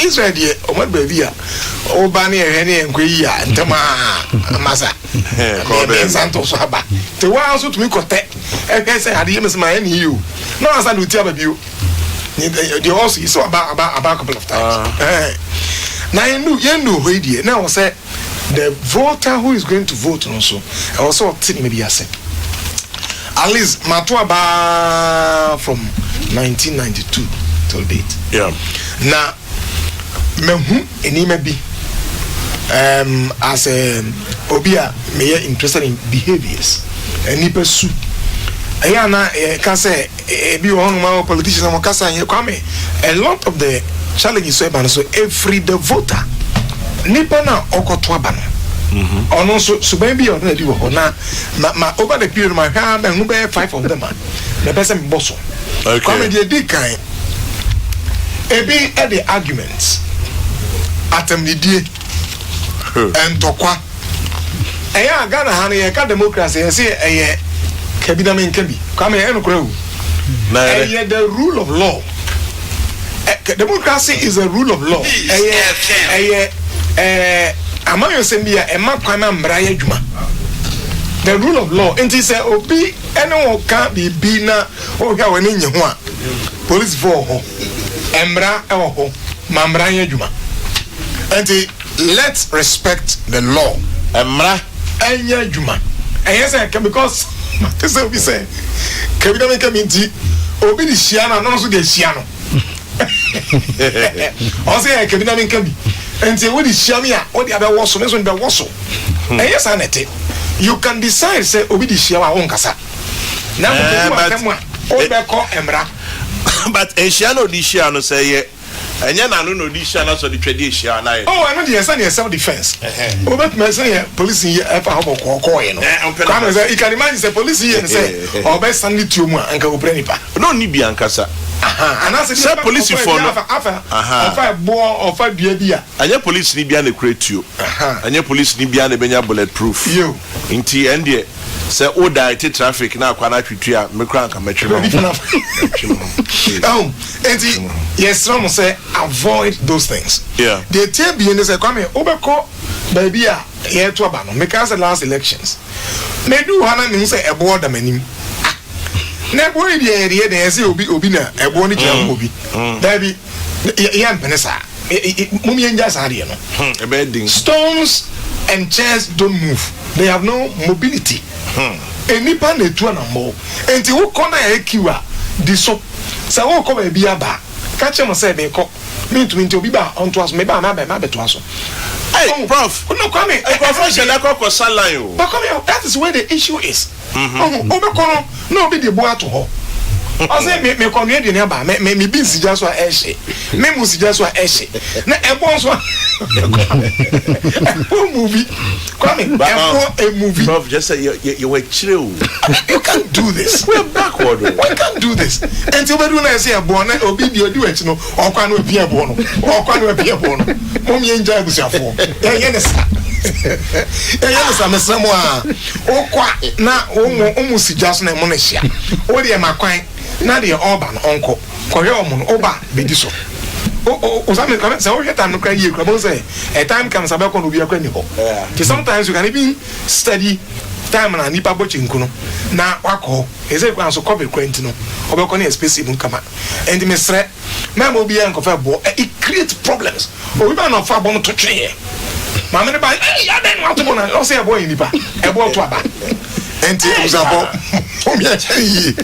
Israel, or what baby? Oh, Banny and Quia and Tama Massa. Santos Haba. The one also to me, and I say, I didn't miss my any you. No, as I do tell you. You also saw about a couple of times. Now, you know, who now say the voter who is going to vote also. I also think maybe I say. At least Matuaba from 1992 till date. Yeah. Now, me may be as a obia may interested in behaviors and he pursue. Ayana can say be one of politicians and Mokasa and Yakame. A lot of the challenges so every the voter Nipana Okotwabana. On also so maybe already na over the period my hand and who 5 of them the person bosso. Okay. Come the kind ebi at the arguments atem the day and tokwa eya Ghana han ye ka democracy ye say eye kabina men kabi come here no kura the rule of law. Democracy is a rule of law. Among Sembia and Makwana Mbraya Juma. The rule of law, and he said, Obi, anyone can't be Bina or Gawanin. police for ho embra ewo ho mambra nya djuma enti let's respect the law emra anya djuma yes because say we say kabida me kaminti obi di hia na no so de hia no o say kabida me kabi enti we di hia me a o di abe woso me so be woso yes anete you can decide say obi di hia wa won kasa na mo o be ko emra but enhia di hia no say ye enya na no di hia na so di twede hia na ye I know the say self defense o bet me say police here ever how ko ye no come say you can imagine say police here say o be stand to mu anka go nipa no ni bi ankasa and say police for no afa bo ofa dua bia anya police ni bia na create you anya police ni bia na benya bulletproof you inti ende say o direct traffic na kwa na twitwi a me kra anka metwe no enti yes some say avoid those things yeah they tell be in say come obeko baby a here to aba no make us last elections me do hana nim say ebo da manim na boy dey dey say obi na ebo ni jam obi baby ya mpenesa mum yenja sare no ebeding stones and chairs don't move, they have no mobility enipa na etu na mo enti wo kona ya ekiwa di so sa wo ko ba bia ba ka che mo say be ko me to nti obi ba onto aso me ba ma beto aso hey prof no come me profession na ko salary o but come here, that is where the issue is obi ko no obi dey bo ato ho I say me come here dey ba me bin sija so a ehye me mu sija so a ehye na ebon so movie come a movie prof just say you were chill you can't do this we're backward we can't do this and you do na say ebon na obi di odi wechi no okwa na obi ebon no okwa na obi ebon no mom ye nja ebusiafo ye ne sa sa mesamo a okwa na omu sija so na mo na hia o de makwan na de oba no onko koye omo no oba bedi so o same come say o yeta no kra ye kra bo say a time comes abeko no bi akwa ni ho sometimes you can even study time na nipa bochi nkuno na wako eze kwa so cover kwenti no obeko na expensive nkama and me sre na mo bi enko fa bo it creates problems o bi ba no fa bo no to twe ma me ba ya den wa to bo na o say boy nipa e bo to aba enti uzabo o mi a chei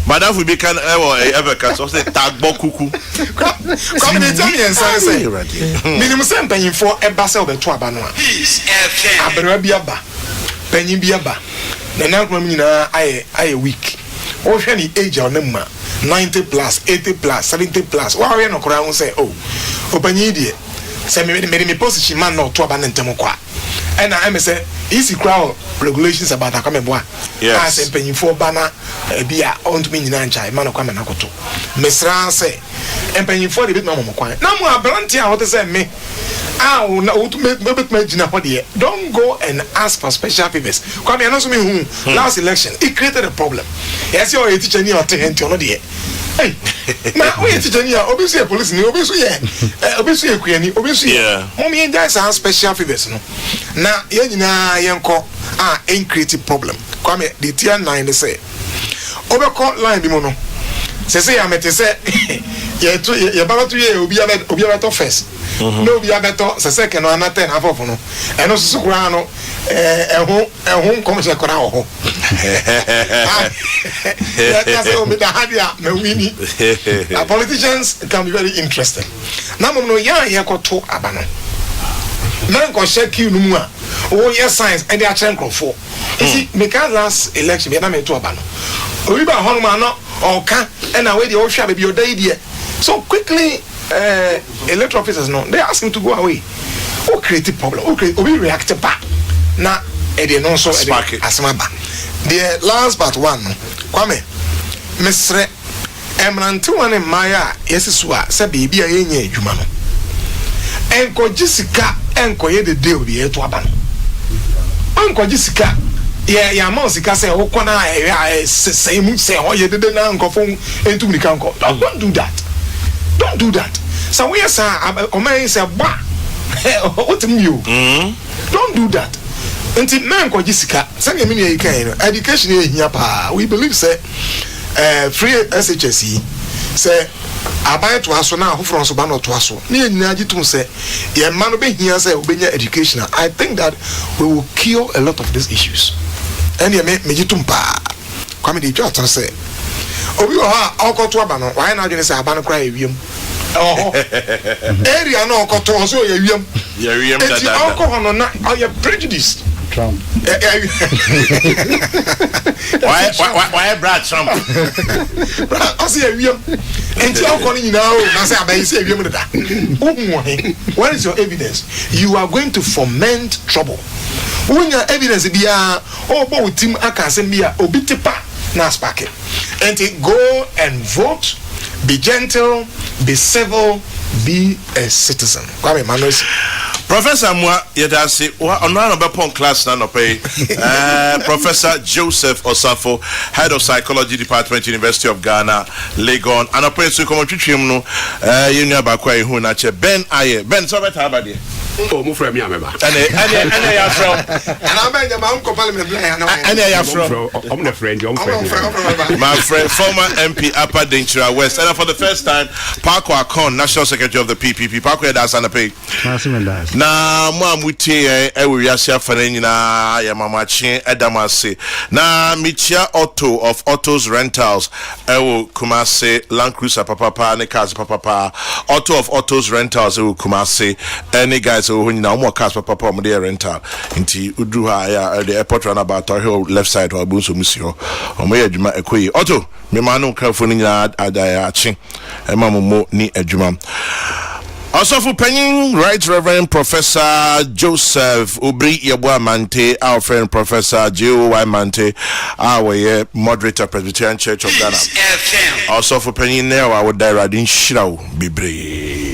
madam we be can ever cast o say tagbo kuku come dey tell me answer say minimum say mpanyimfo e ba say obeto aba no a abere bi aba panyin bi aba na nankoma nyina aye week o hwe ni age on ma 90 plus 80 plus 70 plus wa we no kora won say oh opanyin die say me position man no to aba na ntem kwa and I say easy crowd regulations about akameboa as empanyimfo bana bia on to me nyina ncha man kwa na koto mesra say empanyimfo de bit ma momokwan na mo abranti a what say me na wotu mebet ma gina ho de don't go and ask for special favors kwa me no so me last election it created a problem yes your teacher ni o te henti ono de hey na we teacher ni obi so police ni obi so ye kuani obi so ye mom yen guys have special favors no na ye nyina yenko in creative problem kwa me the tier 9 say obeko line bi mo no say ya mete say ye baba to ye obi abeto first no obi abeto say ke no anate na afofo no eno susu kura no ehun come se kura ho ya say o me da hadia na wini politicians can be very interesting na mo no ya yekoto abano na ko sheki nu mu a o yes science and their chancro for you see me can last election be na me to abano obi ba hono ma no oka and away the ohwa be oda idie so quickly electoral officers no they ask him to go away o create problem obi react back na e dey no so asema ba the last but one kwame mesre emrante one maya yesisu a se bia a yenya adwuma no enko jisika enko ye de deal bi eto aba no enko jisika ya ma sika se wo kona say mu say ho ye de na enko fon entum ni kanko don't do that so we say o man say ba otim you don't do that until man ko jisika say me ni e kan no education e hia pa we believe say free SHSE say aban to aso na ahofro so ba no to aso na nyina gitum say ye man no be hia say obenya education. I think that we will cure a lot of these issues. And ye me gitum pa kwame de twa to say obi o ha okoto aba no why na dwene say aban kra ewiem area no okoto so ye wiem that alcohol no na you prejudice Trump. Why Brad Trump? I see a VM. And you are calling now. I say, I say, what is your evidence? You are going to foment trouble. When your evidence be but team I can send me a obitipa nas packet. And go and vote, be gentle, be civil, be a citizen. Kwame Manuel. Professor Mwa Yedasi, on class now pay. Professor Joseph Osafo, Head of Psychology Department, University of Ghana, Legon, and a place to come to Chimno, Union Bakwa, who nature Ben Aye, Ben Sobet Habadi. Oh, move from me, I'm and I from, and I'm your uncle Parliament, and I from, I'm the friend, my friend, former MP Upper Danger West, and for the first time, Parko Akon, National Secretary of the PPP, Parko Das and a pay. Na mwa mwiti ewiriasia fanenina ya mamachi edamase na michia auto of autos rentals ewo kumase Land Cruiser papa ne cars papa auto of autos rentals ewo kumase any guys who nyina omo cars papa mo dey rental nti udu ha ya the airport runabout or left side or bunso musio omo ye adwuma ekoyi auto me manu kafo nyina adaya achi emamomo ni adwuma. Also for penning, Right Reverend Professor Joseph Ubri Yabua Mante, our friend Professor J.O.Y. Mante, our moderator Presbyterian Church of Ghana. Also for penning there, I would die riding Shirao Bibre.